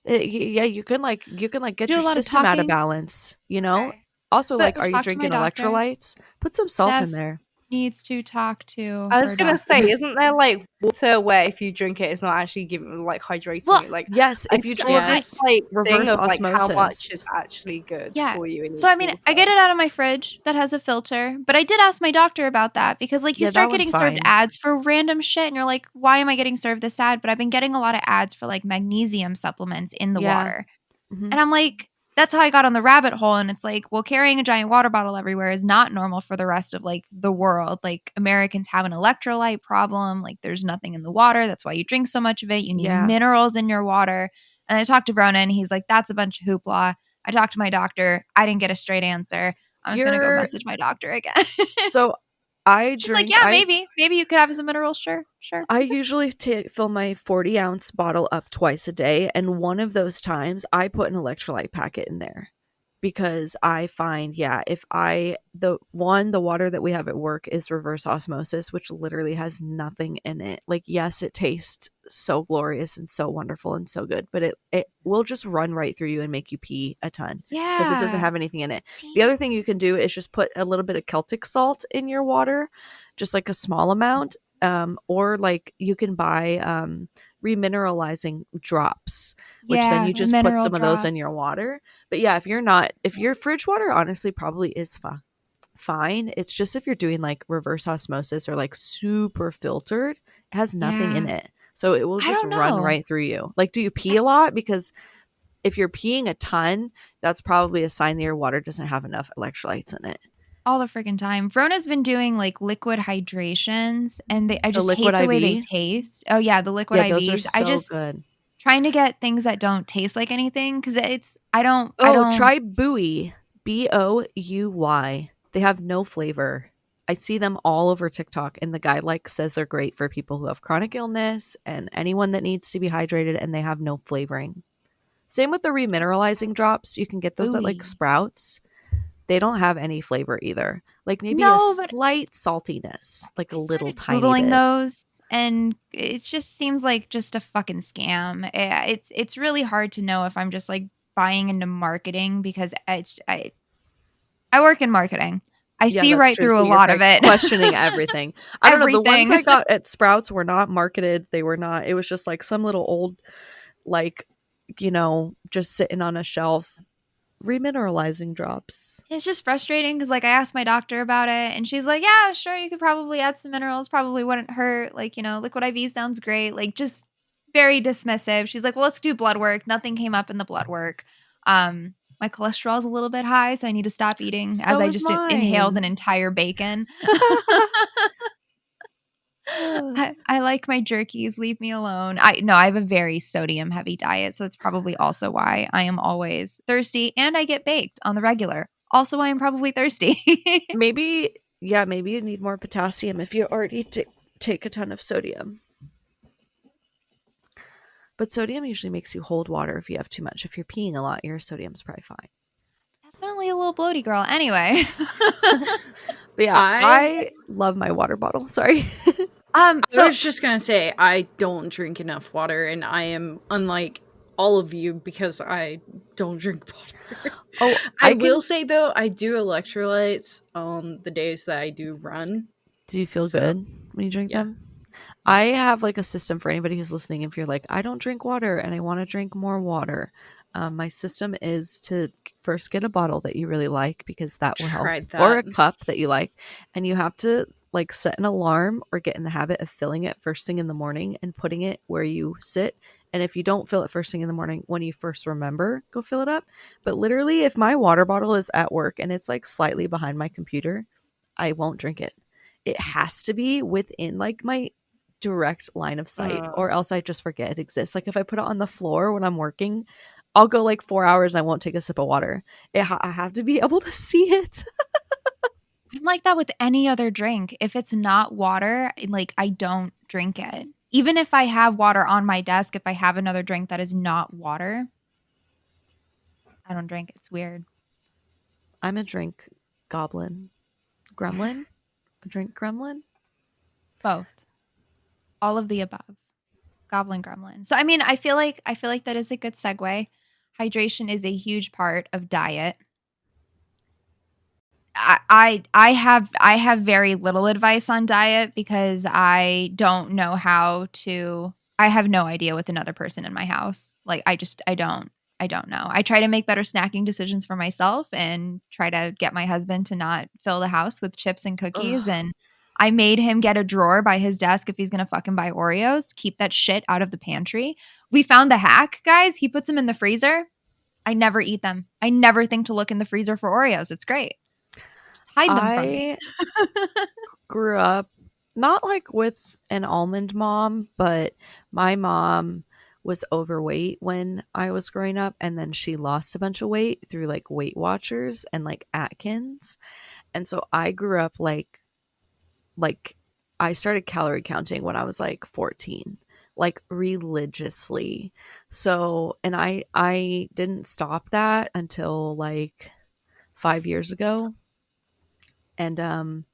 Yeah, you can get Do a your lot of system out of talking? balance, you know? Okay. Also, But are you talk to my drinking doctor. electrolytes? Put some salt in Steph there. Needs to talk to I was her gonna doctor. say, isn't there water where if you drink it, it's not actually giving hydrating Well, you? Yes, if you drink this reverse thing of how osmosis. much is actually good Yeah. for you. So I mean, I get it out of my fridge that has a filter, but I did ask my doctor about that, because you Yeah, start that getting one's served fine. ads for random shit, and you're like, why am I getting served this ad? But I've been getting a lot of ads for magnesium supplements in the Yeah. water, Mhm. and I'm like, that's how I got on the rabbit hole. And it's like, well, carrying a giant water bottle everywhere is not normal for the rest of the world. Americans have an electrolyte problem. There's nothing in the water. That's why you drink so much of it. You need Yeah. minerals in your water. And I talked to Verona, and he's like, that's a bunch of hoopla. I talked to my doctor. I didn't get a straight answer. I'm just going to go message my doctor again. So I She's like, drink. yeah, maybe you could have some minerals. Sure. I usually fill my 40-ounce bottle up twice a day, and one of those times I put an electrolyte packet in there because I find, if the water that we have at work is reverse osmosis, which literally has nothing in it. Like, yes, it tastes so glorious and so wonderful and so good, but it will just run right through you and make you pee a ton because it doesn't Yeah. have anything in it. See? The other thing you can do is just put a little bit of Celtic salt in your water, just like a small amount. Or like you can buy remineralizing drops, which then Yeah, you the just put mineral some of those in drops. your water. But yeah, if your fridge water honestly probably is fine. It's just if you're doing like reverse osmosis or like super filtered, it has nothing in Yeah. it. So it will I just don't run know. right through you. Like, do you pee a lot? Because if you're peeing a ton, that's probably a sign that your water doesn't have enough electrolytes in it. All the freaking time. Vrona's been doing like liquid hydrations and I The just liquid hate the way they IV, taste. Oh yeah, the liquid yeah, those are IVs. I so just good. trying to get things that don't taste like anything because I Oh, don't try Buoy. Bouy. They have no flavor. I see them all over TikTok, and the guy like says they're great for people who have chronic illness and anyone that needs to be hydrated, and they have no flavoring. Same with the remineralizing drops. You can get those at like buoy. Sprouts. They don't have any flavor either. Like maybe a No, but slight saltiness, like a I little started tiny Googling bit. those and it just seems like just a fucking scam. It's really hard to know if I'm just like buying into marketing because I work in marketing. I Yeah, see that's right true. through So a you're lot of probably it. questioning everything. I don't know. The ones Everything. I got at Sprouts were not marketed. They were not. It was just like some little old, like, just sitting on a shelf, remineralizing drops. It's just frustrating because, like, I asked my doctor about it, and she's like, "Yeah, sure, you could probably add some minerals. Probably wouldn't hurt. Like, liquid IV sounds great. Like, just very dismissive." She's like, "Well, let's do blood work." Nothing came up in the blood work. My cholesterol's a little bit high, so I need to stop eating. As So I is just inhaled an mine. entire bacon. I like my jerkies. Leave me alone. I have a very sodium heavy diet, so it's probably also why I am always thirsty and I get baked on the regular. Also, why I'm probably thirsty. Maybe you need more potassium if you already take a ton of sodium. But sodium usually makes you hold water if you have too much. If you're peeing a lot, your sodium's probably fine. Definitely a little bloaty girl. Anyway, But yeah, I I love my water bottle. Sorry. I so was just gonna say I don't drink enough water, and I am unlike all of you because I don't drink water. Oh, I will say though, I do electrolytes on the days that I do run. Do you feel So, good when you drink yeah. them? I have like a system for anybody who's listening. If you're like, I don't drink water and I want to drink more water, my system is to first get a bottle that you really like because that will help, Tried or a that. cup that you like, and you have to like set an alarm or get in the habit of filling it first thing in the morning and putting it where you sit. And if you don't fill it first thing in the morning, when you first remember, go fill it up. But literally, if my water bottle is at work and it's like slightly behind my computer, I won't drink it. It has to be within like my direct line of sight, or else I just forget it exists. Like if I put it on the floor when I'm working, I'll go like 4 hours and I won't take a sip of water. I have to be able to see it. I'm like that with any other drink. If it's not water, like I don't drink it. Even if I have water on my desk, if I have another drink that is not water, I don't drink it. It's weird. I'm a drink goblin. Gremlin? A drink gremlin? Both. All of the above. Goblin gremlin. So I mean, I feel like that is a good segue. Hydration is a huge part of diet. I have very little advice on diet because I don't know how to. I have no idea with another person in my house. Like I don't know. I try to make better snacking decisions for myself and try to get my husband to not fill the house with chips and cookies. Ugh. And I made him get a drawer by his desk if he's gonna fucking buy Oreos. Keep that shit out of the pantry. We found the hack, guys. He puts them in the freezer. I never eat them. I never think to look in the freezer for Oreos. It's great. Hide them from me. I grew up not like with an almond mom, but my mom was overweight when I was growing up, and then she lost a bunch of weight through like Weight Watchers and like Atkins. And so I grew up like like I started calorie counting when I was like 14, like religiously. So, and I didn't stop that until like 5 years ago. And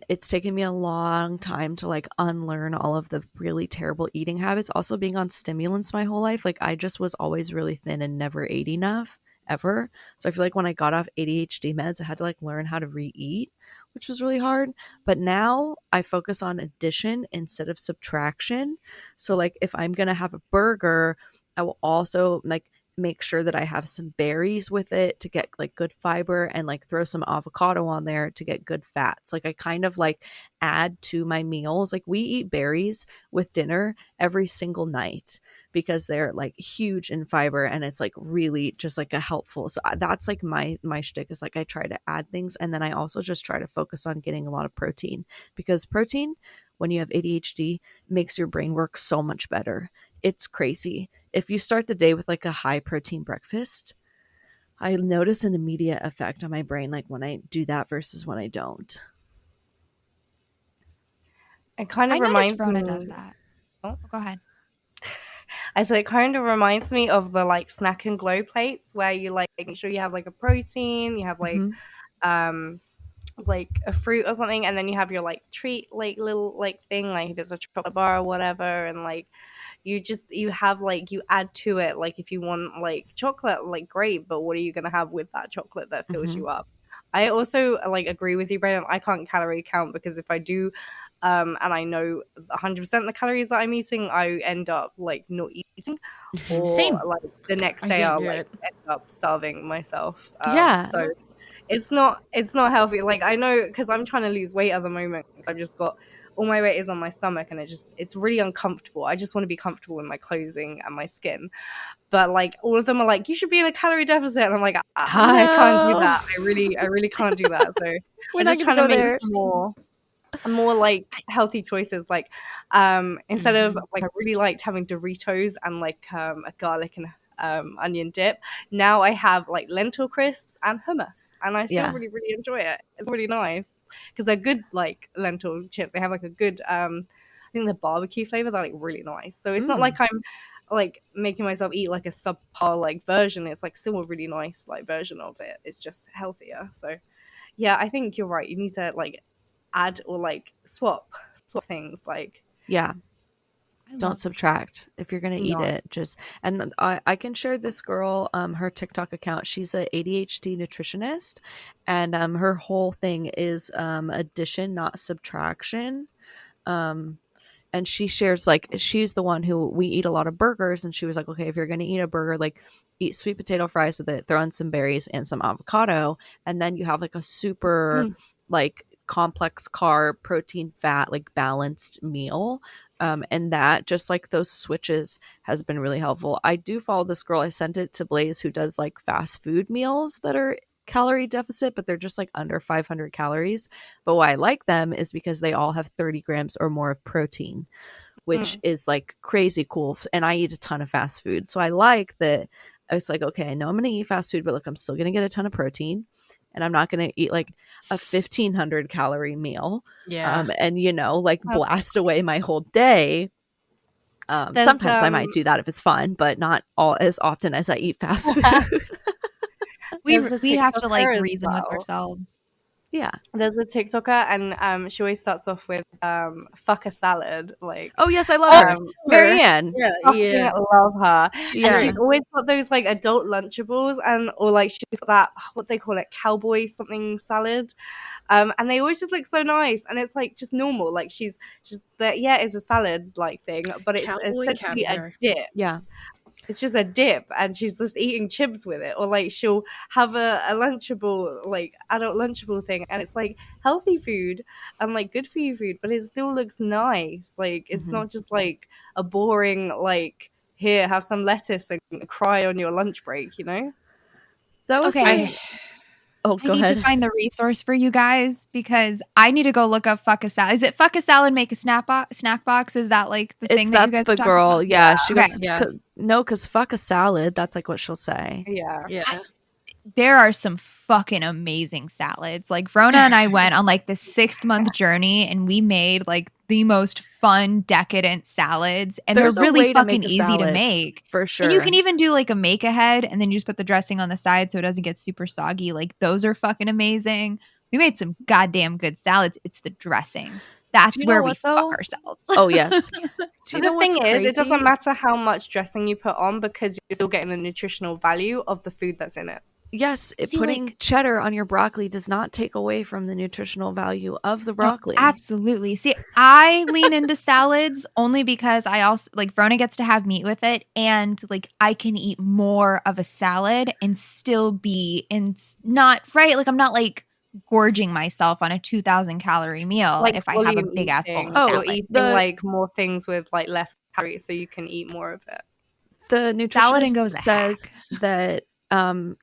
it's taken me a long time to like unlearn all of the really terrible eating habits. Also being on stimulants my whole life, like I just was always really thin and never ate enough ever. So I feel like when I got off ADHD meds, I had to like learn how to re-eat, which was really hard. But now I focus on addition instead of subtraction. So like if I'm going to have a burger, I will also like make sure that I have some berries with it to get like good fiber, and like throw some avocado on there to get good fats. Like I kind of like add to my meals. Like we eat berries with dinner every single night because they're like huge in fiber, and it's like really just like a helpful. So that's like my shtick is like I try to add things, and then I also just try to focus on getting a lot of protein, because protein, when you have ADHD, makes your brain work so much better. It's crazy. If you start the day with like a high protein breakfast, I notice an immediate effect on my brain, like when I do that versus when I don't. It kind I of noticed reminds Rona me. does that. Oh. Go ahead. So it kind of reminds me of the like snack and glow plates where you like make sure you have like a protein, you have Mhm. like a fruit or something, and then you have your like treat like little like thing, like if it's a chocolate bar or whatever, and like you have like you add to it, like if you want like chocolate, like great, but what are you gonna have with that chocolate that fills Mhm. you up? I also like agree with you, Brandon. I can't calorie count because if I do, and I know 100% the calories that I'm eating, I end up like not eating, or Same. like the next I day can't I'll do like it. end up starving myself. Yeah. So it's not healthy. Like I know because I'm trying to lose weight at the moment. I've just got all my weight is on my stomach, and it's really uncomfortable. I just want to be comfortable in my clothing and my skin. But like all of them are like, you should be in a calorie deficit, and I'm like, I can't do No. that. I really can't do that. So We're I'm not just gonna trying to go make there. more like healthy choices. Like instead of like I really liked having Doritos and like a garlic and onion dip. Now I have like lentil crisps and hummus, and I still Yeah. really really enjoy it. It's really nice because they're good like lentil chips. They have like a good I think the barbecue flavor. They're like really nice. So it's not like I'm like making myself eat like a subpar like version. It's like still a really nice like version of it. It's just healthier. So yeah, I think you're right. You need to like add or like swap things like Yeah. I Don't love subtract if you're gonna eat no. it. Just and I can share this girl, her TikTok account. She's a ADHD nutritionist, and her whole thing is addition, not subtraction. Um, and she shares like she's the one who we eat a lot of burgers, and she was like, okay, if you're gonna eat a burger, like eat sweet potato fries with it, throw in some berries and some avocado, and then you have like a super like complex carb, protein, fat, like balanced meal. And that just like those switches has been really helpful. I do follow this girl. I sent it to Blaze, who does like fast food meals that are calorie deficit, but they're just like under 500 calories. But why I like them is because they all have 30 grams or more of protein, which is like crazy cool. And I eat a ton of fast food. So I like that it's like, okay, I know I'm going to eat fast food, but look, I'm still going to get a ton of protein, and I'm not going to eat like a 1,500 calorie meal. Yeah. And, you know, like blast away my whole day. Sometimes I might do that if it's fun, but not all as often as I eat fast food. We There's a have to like TikToker as reason with well. ourselves. Yeah. There's a TikToker, and she always starts off with "fuck a salad." Like, Oh yes, I love her. her. Marianne. Yeah. Fucking Yeah. love her. Yeah. And she's always got those like adult Lunchables, and or like she's got that what they call it, cowboy something salad. And they always just look so nice, and it's like just normal. Like she's that it's a salad like thing, but it's Cowboy essentially a caviar. dip. Yeah. It's just a dip, and she's just eating chips with it, or like she'll have a Lunchable, like adult Lunchable thing, and it's like healthy food and like good for you food, but it still looks nice. Like it's not just like a boring like here have some lettuce and cry on your lunch break, you know? That was Okay. like Oh, I go need ahead. to find the resource for you guys because I need to go look up fuck a salad. Is it fuck a salad, make a snack box? Is that like the thing that you guys That's the are talking girl. about? Yeah, she Okay. goes Yeah. no, because fuck a salad. That's like what she'll say. Yeah. Yeah. there are some fucking amazing salads. Like Rona and I went on like the 6-month journey and we made like the most fun, decadent salads. And There's a they're really way to fucking make a easy to salad, make. for sure. And you can even do like a make ahead and then you just put the dressing on the side so it doesn't get super soggy. Like those are fucking amazing. We made some goddamn good salads. It's the dressing. That's Do you know where we what, though? fuck ourselves. Oh, yes. Do So you know the what's thing is, crazy? it doesn't matter how much dressing you put on because you're still getting the nutritional value of the food that's in it. Yes, See, putting like- cheddar on your broccoli does not take away from the nutritional value of the No, broccoli. absolutely. See, I lean into salads only because I also like Verona gets to have meat with it, and like I can eat more of a salad and still be in not right. Like I'm not like gorging myself on a 2,000 calorie meal Like if I have a volume big ass bowl eating. of Oh, You're salad. eating the- like more things with like less calories, so you can eat more of it. The Salad and nutritionist goes a says that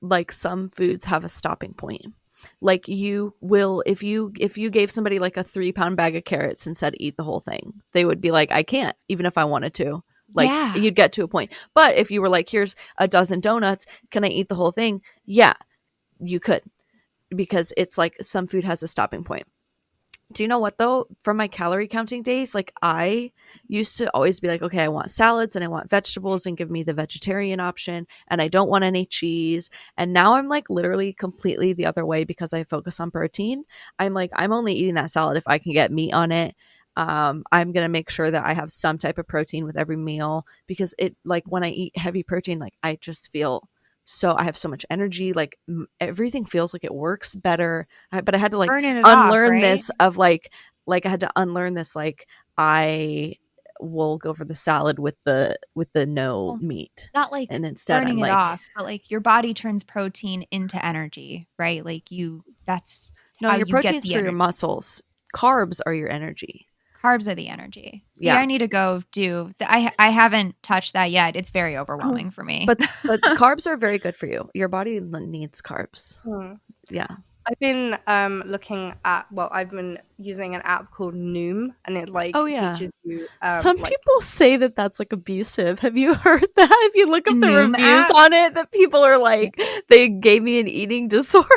like some foods have a stopping point. Like you will, if you gave somebody like a 3-pound bag of carrots and said eat the whole thing, they would be like, I can't, even if I wanted to. Like Yeah. you'd get to a point. But if you were like, here's a dozen donuts, can I eat the whole thing? Yeah, you could, because it's like some food has a stopping point. Do you know what though? From my calorie counting days, like I used to always be like, okay, I want salads and I want vegetables and give me the vegetarian option and I don't want any cheese. And now I'm like literally completely the other way because I focus on protein. I'm like, I'm only eating that salad if I can get meat on it. I'm going to make sure that I have some type of protein with every meal because it like when I eat heavy protein, like I just feel so I have so much energy, like everything feels like it works better. But I had to like Burning it off, unlearn right? this of like I had to unlearn this like I will go for the salad with the no Well, meat. Not like And instead burning I'm it like off, but like your body turns protein into energy, right? Like that's no, how your you get protein's the for your energy. muscles. Carbs are your energy. Carbs are the energy. See, Yeah. I need to go do. I haven't touched that yet. It's very overwhelming for me. But carbs are very good for you. Your body needs carbs. Yeah. I've been looking at I've been using an app called Noom, and it like Oh, yeah. teaches you. Some like, people say that that's like abusive. Have you heard that? If you look up the Noom reviews app? on it, that people are like, they gave me an eating disorder.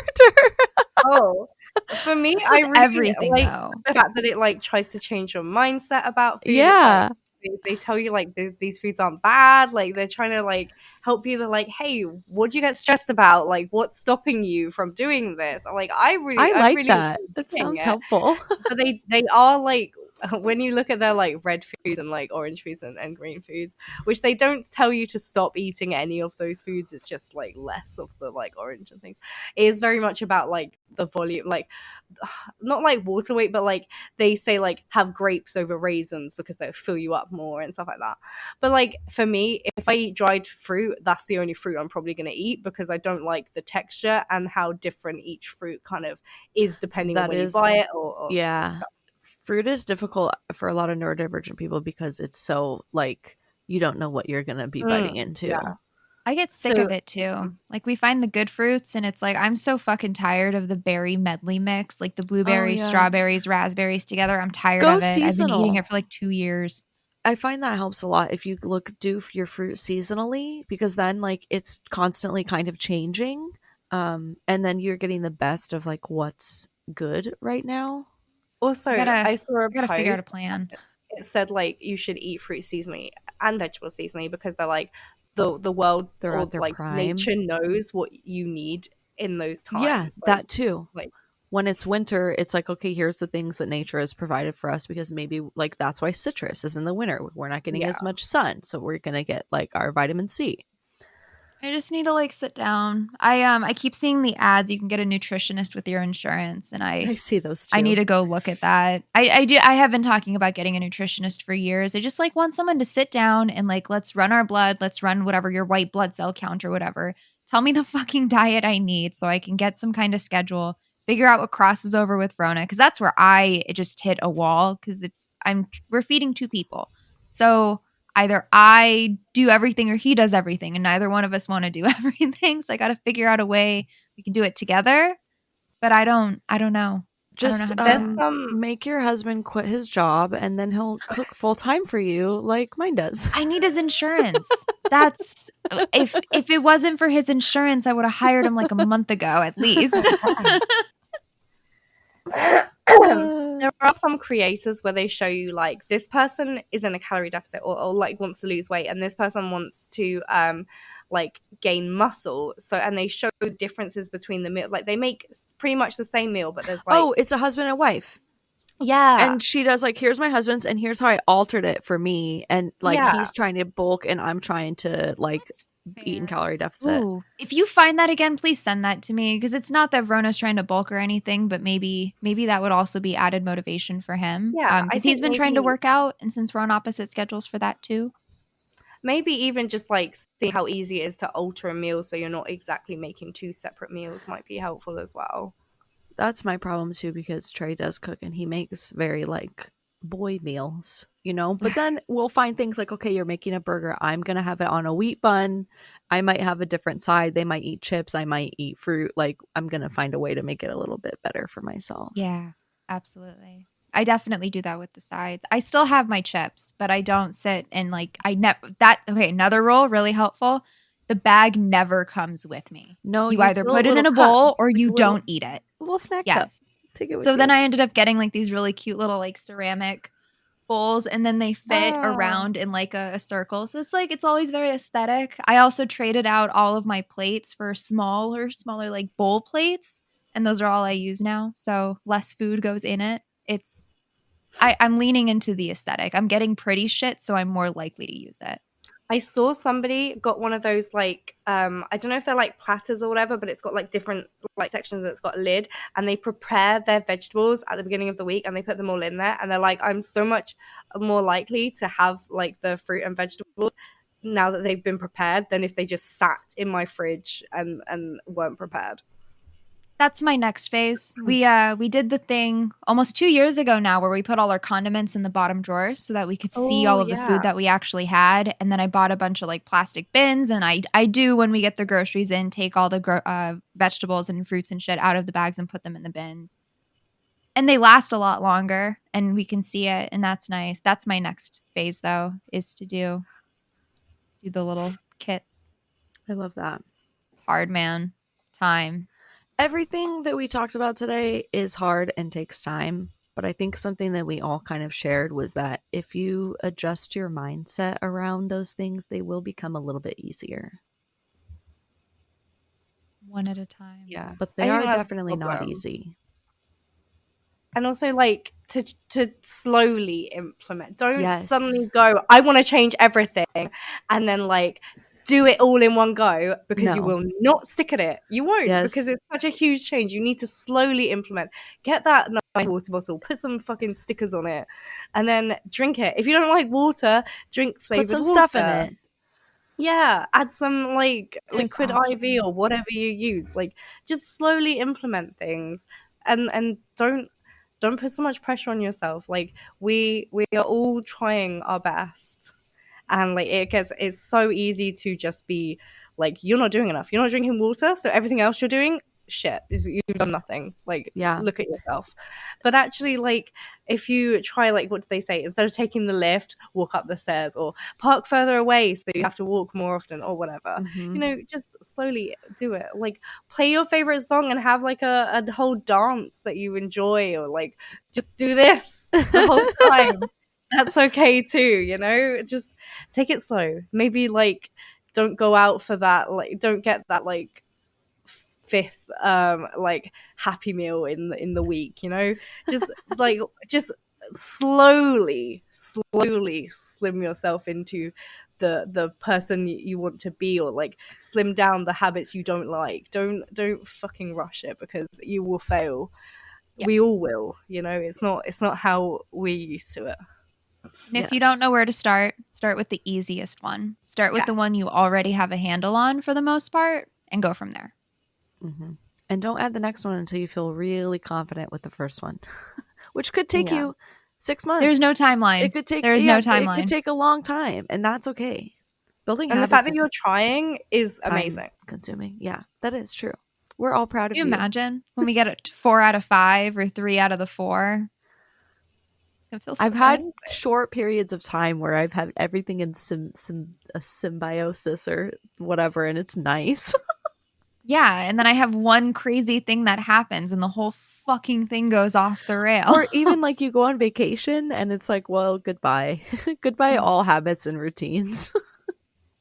oh, for me, It's I with really everything, like though. the fact that it like tries to change your mindset about food. It's, Yeah. like, they tell you like these foods aren't bad. Like they're trying to like help you. They're like, hey, what do you get stressed about? Like, what's stopping you from doing this? Like, I like really that. enjoy That doing sounds it. helpful. But they are like when you look at their like red foods and like orange foods and green foods, which they don't tell you to stop eating any of those foods, it's just like less of the like orange and things. It is very much about like the volume, like not like water weight, but like they say like have grapes over raisins because they'll fill you up more and stuff like that. But like for me, if I eat dried fruit, that's the only fruit I'm probably going to eat because I don't like the texture and how different each fruit kind of is depending on That when is- you buy it or Yeah. Fruit is difficult for a lot of neurodivergent people because it's so like you don't know what you're going to be biting into. yeah. I get sick So- of it too. Like we find the good fruits and it's like I'm so fucking tired of the berry medley mix, like the blueberries, yeah. strawberries, raspberries together. I'm tired Go of it. I've been seasonal. eating it for like 2 years. I find that helps a lot if you do your fruit seasonally because then like it's constantly kind of changing. And then you're getting the best of like what's good right now. Also, I gotta- I saw a I gotta figure out a post. plan. It said like you should eat fruit seasonally and vegetable seasonally because they're like the world They're or at their like prime. nature knows what you need in those times. Yeah, Like, that too. like- when it's winter, it's like, okay, here's the things that nature has provided for us because maybe like that's why citrus is in the winter. We're not getting as much sun, so we're gonna get like our vitamin C. I just need to like sit down. I keep seeing the ads. You can get a nutritionist with your insurance, and I see those too. I need to go look at that. I have been talking about getting a nutritionist for years. I just like want someone to sit down and like let's run our blood, let's run whatever your white blood cell count or whatever. Tell me the fucking diet I need so I can get some kind of schedule, figure out what crosses over with Rona because that's where it just hit a wall because we're feeding 2 people. So either I do everything or he does everything and neither one of us want to do everything. So I got to figure out a way we can do it together. But I don't know. Just how to There's do some make your husband quit his job and then he'll cook full time for you like mine does. I need his insurance. That's if it wasn't for his insurance, I would have hired him like a month ago at least. there are some creators where they show you like this person is in a calorie deficit or like wants to lose weight and this person wants to like gain muscle, so and they show differences between the meal, like they make pretty much the same meal but there's like Oh, it's a husband and wife. yeah And she does like, here's my husband's and here's how I altered it for me. And like Yeah. he's trying to bulk and I'm trying to like eat in Fair. calorie deficit. Ooh. If you find that again, please send that to me because it's not that Verona's trying to bulk or anything, but maybe that would also be added motivation for him. Yeah, I because he's think been trying to maybe- work out, and since we're on opposite schedules for that too. maybe even just like seeing how easy it is to alter a meal so you're not exactly making two separate meals might be helpful as well. That's my problem too, because Trey does cook and he makes very like boy meals, you know? But then we'll find things like, okay, you're making a burger. I'm going to have it on a wheat bun. I might have a different side. They might eat chips. I might eat fruit. Like I'm going to find a way to make it a little bit better for myself. Yeah, absolutely. I definitely do that with the sides. I still have my chips, but I don't sit and like okay, another rule really helpful. The bag never comes with me. No, You either fill put it in a little cup, bowl or like you a little- don't eat it. little snack cup. Yes. Take it with So then you. I ended up getting like these really cute little like ceramic bowls, and then they fit Oh. around in like a circle. So it's always very aesthetic. I also traded out all of my plates for smaller like bowl plates, and those are all I use now. So less food goes in it. I'm leaning into the aesthetic. I'm getting pretty shit, so I'm more likely to use it. I saw somebody got one of those like I don't know if they're like platters or whatever, but it's got like different like sections and it's got a lid, and they prepare their vegetables at the beginning of the week and they put them all in there, and they're like, I'm so much more likely to have like the fruit and vegetables now that they've been prepared than if they just sat in my fridge and weren't prepared. That's my next phase. We did the thing almost 2 years ago now where we put all our condiments in the bottom drawers so that we could see all Oh, of the yeah. food that we actually had. And then I bought a bunch of like plastic bins, and I do when we get the groceries in, take all the vegetables and fruits and shit out of the bags and put them in the bins. And they last a lot longer, and we can see it, and that's nice. That's my next phase though, is to do the little kits. I love that. It's hard, man. Time. Everything that we talked about today is hard and takes time, but I think something that we all kind of shared was that if you adjust your mindset around those things, they will become a little bit easier. One at a time. Yeah, But they I think are that's the definitely not problem. easy. And also like to slowly implement. Don't Yes. suddenly go, I want to change everything, and then like do it all in one go, because you No. will not stick at it. You won't, Yes. because it's such a huge change. You need to slowly implement. Get that nice water bottle, put some fucking stickers on it, and then drink it. If you don't like water, drink flavored Put some water. stuff in it. Yeah, add some like There's liquid options. IV or whatever you use. Like just slowly implement things, and don't put so much pressure on yourself. Like we are all trying our best, and like it's so easy to just be like, you're not doing enough. You're not drinking water, so everything else you're doing, shit, you've done nothing. Like, Yeah. look at yourself. But actually, like, if you try, like, what do they say? Instead of taking the lift, walk up the stairs, or park further away so you have to walk more often, or whatever. Mhm. You know, just slowly do it. Like, play your favorite song and have like a whole dance that you enjoy, or like just do this the whole time. That's okay too, you know? Just take it slow. Maybe like don't go out for that, like don't get that like fifth like happy meal in the week, you know? Just like just slowly slim yourself into the person you want to be, or like slim down the habits you don't like. Don't fucking rush it, because you will fail. We all will, you know. It's not how we used to it. And if you don't know Yes. where to start with the easiest one. Start with the Yes. one you already have a handle on for the most part, and go from there. Mhm. And don't add the next one until you feel really confident with the first one, which could take Yeah. you 6 months. There's no timeline. It could take. There is yeah, no It timeline. could take a long time, and that's okay. Building And the habits fact that is you're trying is time amazing. consuming. Yeah, that is true. We're all proud of Can you you. imagine when we get a 4 out of 5 or 3 out of the 4? It feels so I've had good. short periods of time where I've had everything in a symbiosis or whatever, and it's nice. Yeah, and then I have one crazy thing that happens and the whole fucking thing goes off the rail. Or even like you go on vacation and it's like, well, goodbye. Goodbye all habits and routines.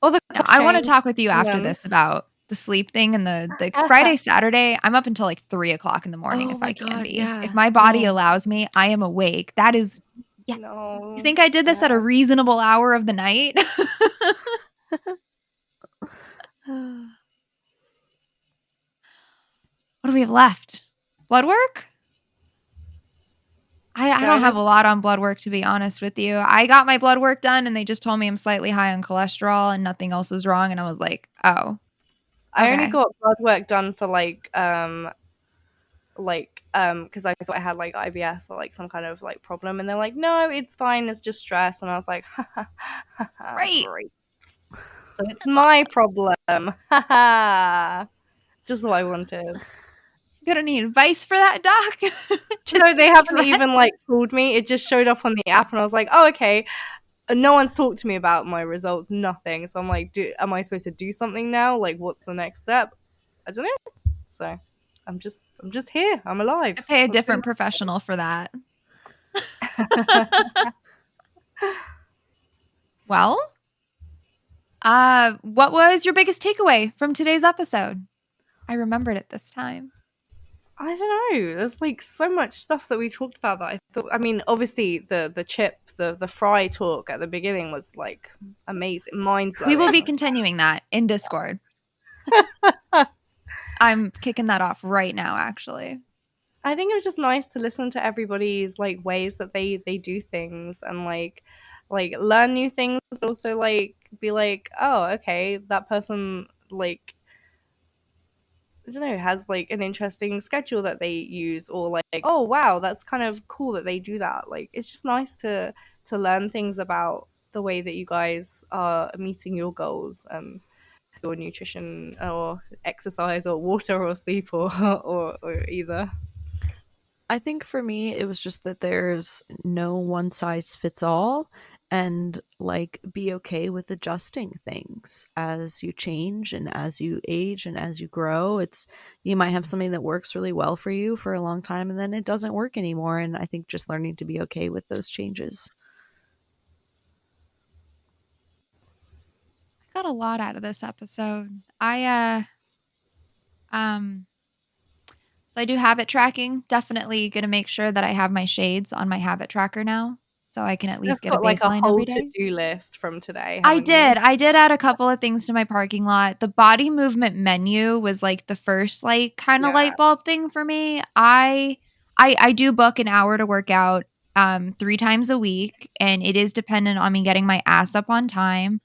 Or the No, I want to change talk with you after them. this about the sleep thing and the Friday, Saturday. I'm up until like 3 o'clock in the morning Oh if my I can God, be. yeah. If my body No. allows me, I am awake. That is, yeah. No. You think I did this at a reasonable hour of the night? What do we have left? Blood work? I don't have a lot on blood work, to be honest with you. I got my blood work done and they just told me I'm slightly high on cholesterol and nothing else is wrong. And I was like, oh. I only Okay. got blood work done for because I thought I had like IBS or like some kind of like problem, and they're like, no, it's fine, it's just stress, and I was like, Right. great. So it's my problem. Just what I wanted. Got any advice for that, doc? No, they haven't stress. even like called me. It just showed up on the app, and I was like, oh, okay. And no one's talked to me about my results, nothing. So I'm like, am I supposed to do something now? Like, what's the next step? I don't know. So I'm just here. I'm alive. I pay a different professional for that. Well, what was your biggest takeaway from today's episode? I remembered it this time. I don't know. There's like so much stuff that we talked about that I thought. I mean, obviously the chip, the fry talk at the beginning was like amazing, mind blowing. We will be continuing that in Discord. I'm kicking that off right now, actually. I think it was just nice to listen to everybody's like ways that they do things and like learn new things, but also like be like, oh, okay, that person like I don't know, has like an interesting schedule that they use, or like, oh wow, that's kind of cool that they do that. Like it's just nice to learn things about the way that you guys are meeting your goals and your nutrition or exercise or water or sleep or or either. I think for me, it was just that there's no one size fits all, and like be okay with adjusting things as you change and as you age and as you grow. You might have something that works really well for you for a long time and then it doesn't work anymore. And I think just learning to be okay with those changes. I got a lot out of this episode. So I do habit tracking. Definitely going to make sure that I have my shades on my habit tracker now, so I can at least get a like a baseline whole every day. to-do list from today. I did. I did add a couple of things to my parking lot. The body movement menu was like the first like kind of light bulb thing for me. I do book an hour to work out 3 times a week, and it is dependent on me getting my ass up on time.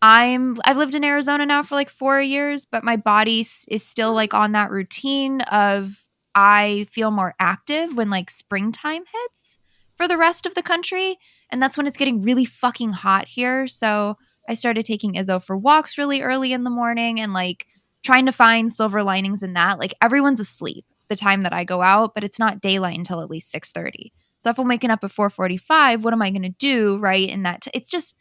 I've lived in Arizona now for like 4 years, but my body is still like on that routine of I feel more active when like springtime hits for the rest of the country, and that's when it's getting really fucking hot here. So I started taking Izzo for walks really early in the morning and like trying to find silver linings in that. Like everyone's asleep the time that I go out, but it's not daylight until at least 6:30. So if I'm waking up at 4:45, what am I going to do, right? In that it's just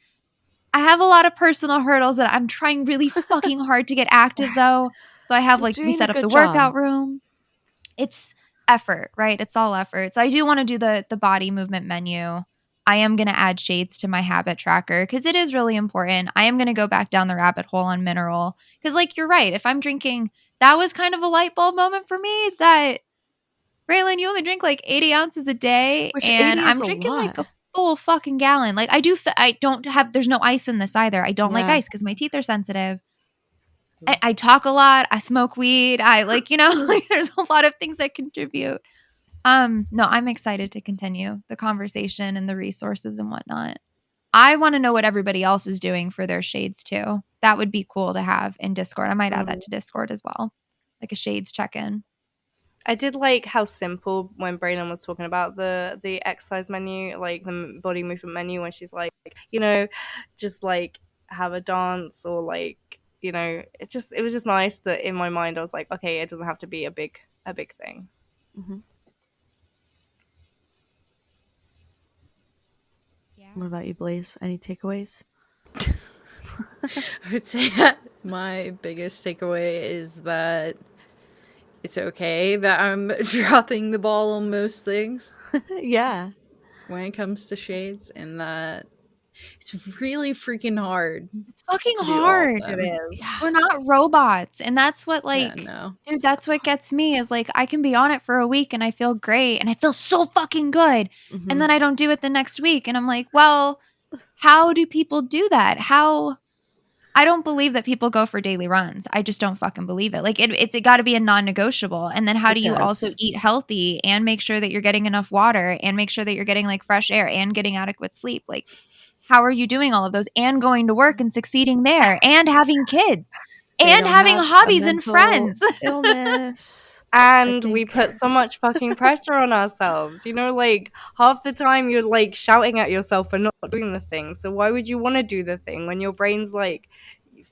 I have a lot of personal hurdles that I'm trying really fucking hard to get active though. So I have like we set up the workout room. It's effort, right? It's all effort. So I do want to do the body movement menu. I am going to add shades to my habit tracker because it is really important. I am going to go back down the rabbit hole on mineral because like you're right. If I'm drinking, that was kind of a light bulb moment for me that Braylon, you only drink like 80 ounces a day. Which and 80 I'm is a drinking lot. like a full fucking gallon. Like I don't have, there's no ice in this either. I don't like Yeah. ice because my teeth are sensitive. I talk a lot. I smoke weed. I like, like there's a lot of things that contribute. No, I'm excited to continue the conversation and the resources and whatnot. I want to know what everybody else is doing for their shades too. That would be cool to have in Discord. I might add that to Discord as well. Like a shades check-in. I did like how simple when Braylon was talking about the exercise menu, like the body movement menu, when she's like, just like have a dance or like you know, it was just nice that in my mind I was like, okay, it doesn't have to be a big thing. Mm-hmm. Yeah. What about you, Blaze? Any takeaways? I would say that my biggest takeaway is that it's okay that I'm dropping the ball on most things Yeah. when it comes to shades, and that it's really freaking hard It's fucking to do all of hard. them. Yeah. We're not robots, and that's what Yeah, like no. dude, that's what gets me is like I can be on it for a week and I feel great and I feel so fucking good. Mhm. And then I don't do it the next week and I'm like, well, how do people do that? How I don't believe that people go for daily runs. I just don't fucking believe it. Like it's got to be a non-negotiable. And then how It do you also does. eat healthy and make sure that you're getting enough water and make sure that you're getting like fresh air and getting adequate sleep? Like how are you doing all of those and going to work and succeeding there and having kids They and don't having have a hobbies and mental friends? illness. And I we think- put so much fucking pressure on ourselves. You know, like half the time you're like shouting at yourself for not doing the thing. So why would you want to do the thing when your brain's like,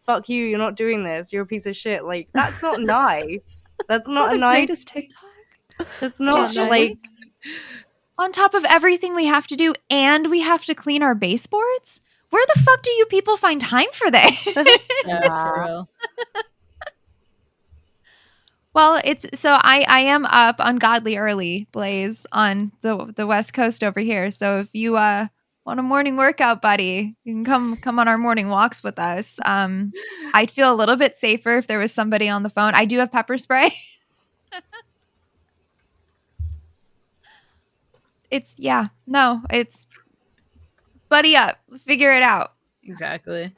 fuck you, you're not doing this, you're a piece of shit? Like that's not nice. That's not a nice. TikTok. That's not just like. On top of everything we have to do and we have to clean our baseboards? Where the fuck do you people find time for that? Yeah, for real. Well, it's so I am up ungodly early, Blaze, on the West Coast over here. So if you want a morning workout, buddy, you can come on our morning walks with us. I'd feel a little bit safer if there was somebody on the phone. I do have pepper spray. It's buddy up. Figure it out. Exactly.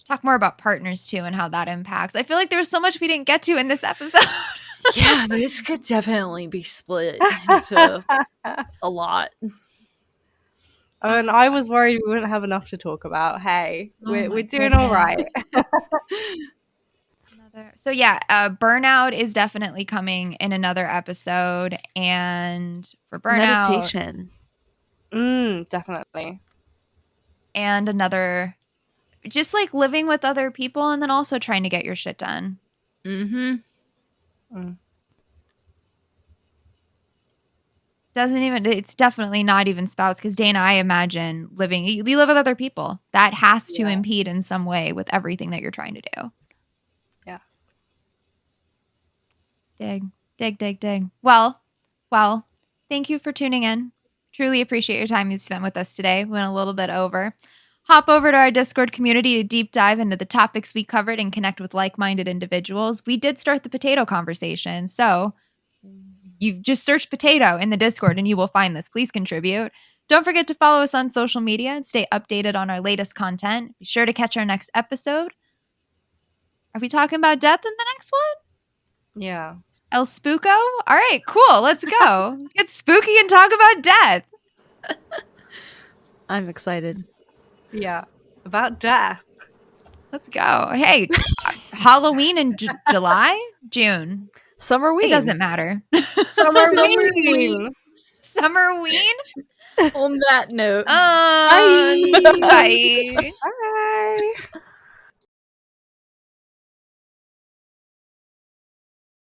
Talk more about partners too and how that impacts. I feel like there's so much we didn't get to in this episode. Yeah, this could definitely be split into a lot. And I was worried we wouldn't have enough to talk about. Hey, Oh my we're doing all right. So yeah, burnout is definitely coming in another episode, and for burnout, meditation. Definitely. and another, just like living with other people, and then also trying to get your shit done. Mm-hmm. It's definitely not even spouse, because Dana, I imagine you live with other people. That has to Yeah. impede in some way with everything that you're trying to do. Yes. Dig. Well, thank you for tuning in. Truly appreciate your time you spent with us today. We went a little bit over. Hop over to our Discord community to deep dive into the topics we covered and connect with like-minded individuals. We did start the potato conversation, so you just search potato in the Discord and you will find this. Please contribute. Don't forget to follow us on social media and stay updated on our latest content. Be sure to catch our next episode. Are we talking about death in the next one? Yeah. El Spooko? All right, cool. Let's go. Let's get spooky and talk about death. I'm excited. Yeah. About death. Let's go. Hey, Halloween in July? June. Summer week. It doesn't matter. Summerween. Summerween? On that note, Bye. Bye. Bye.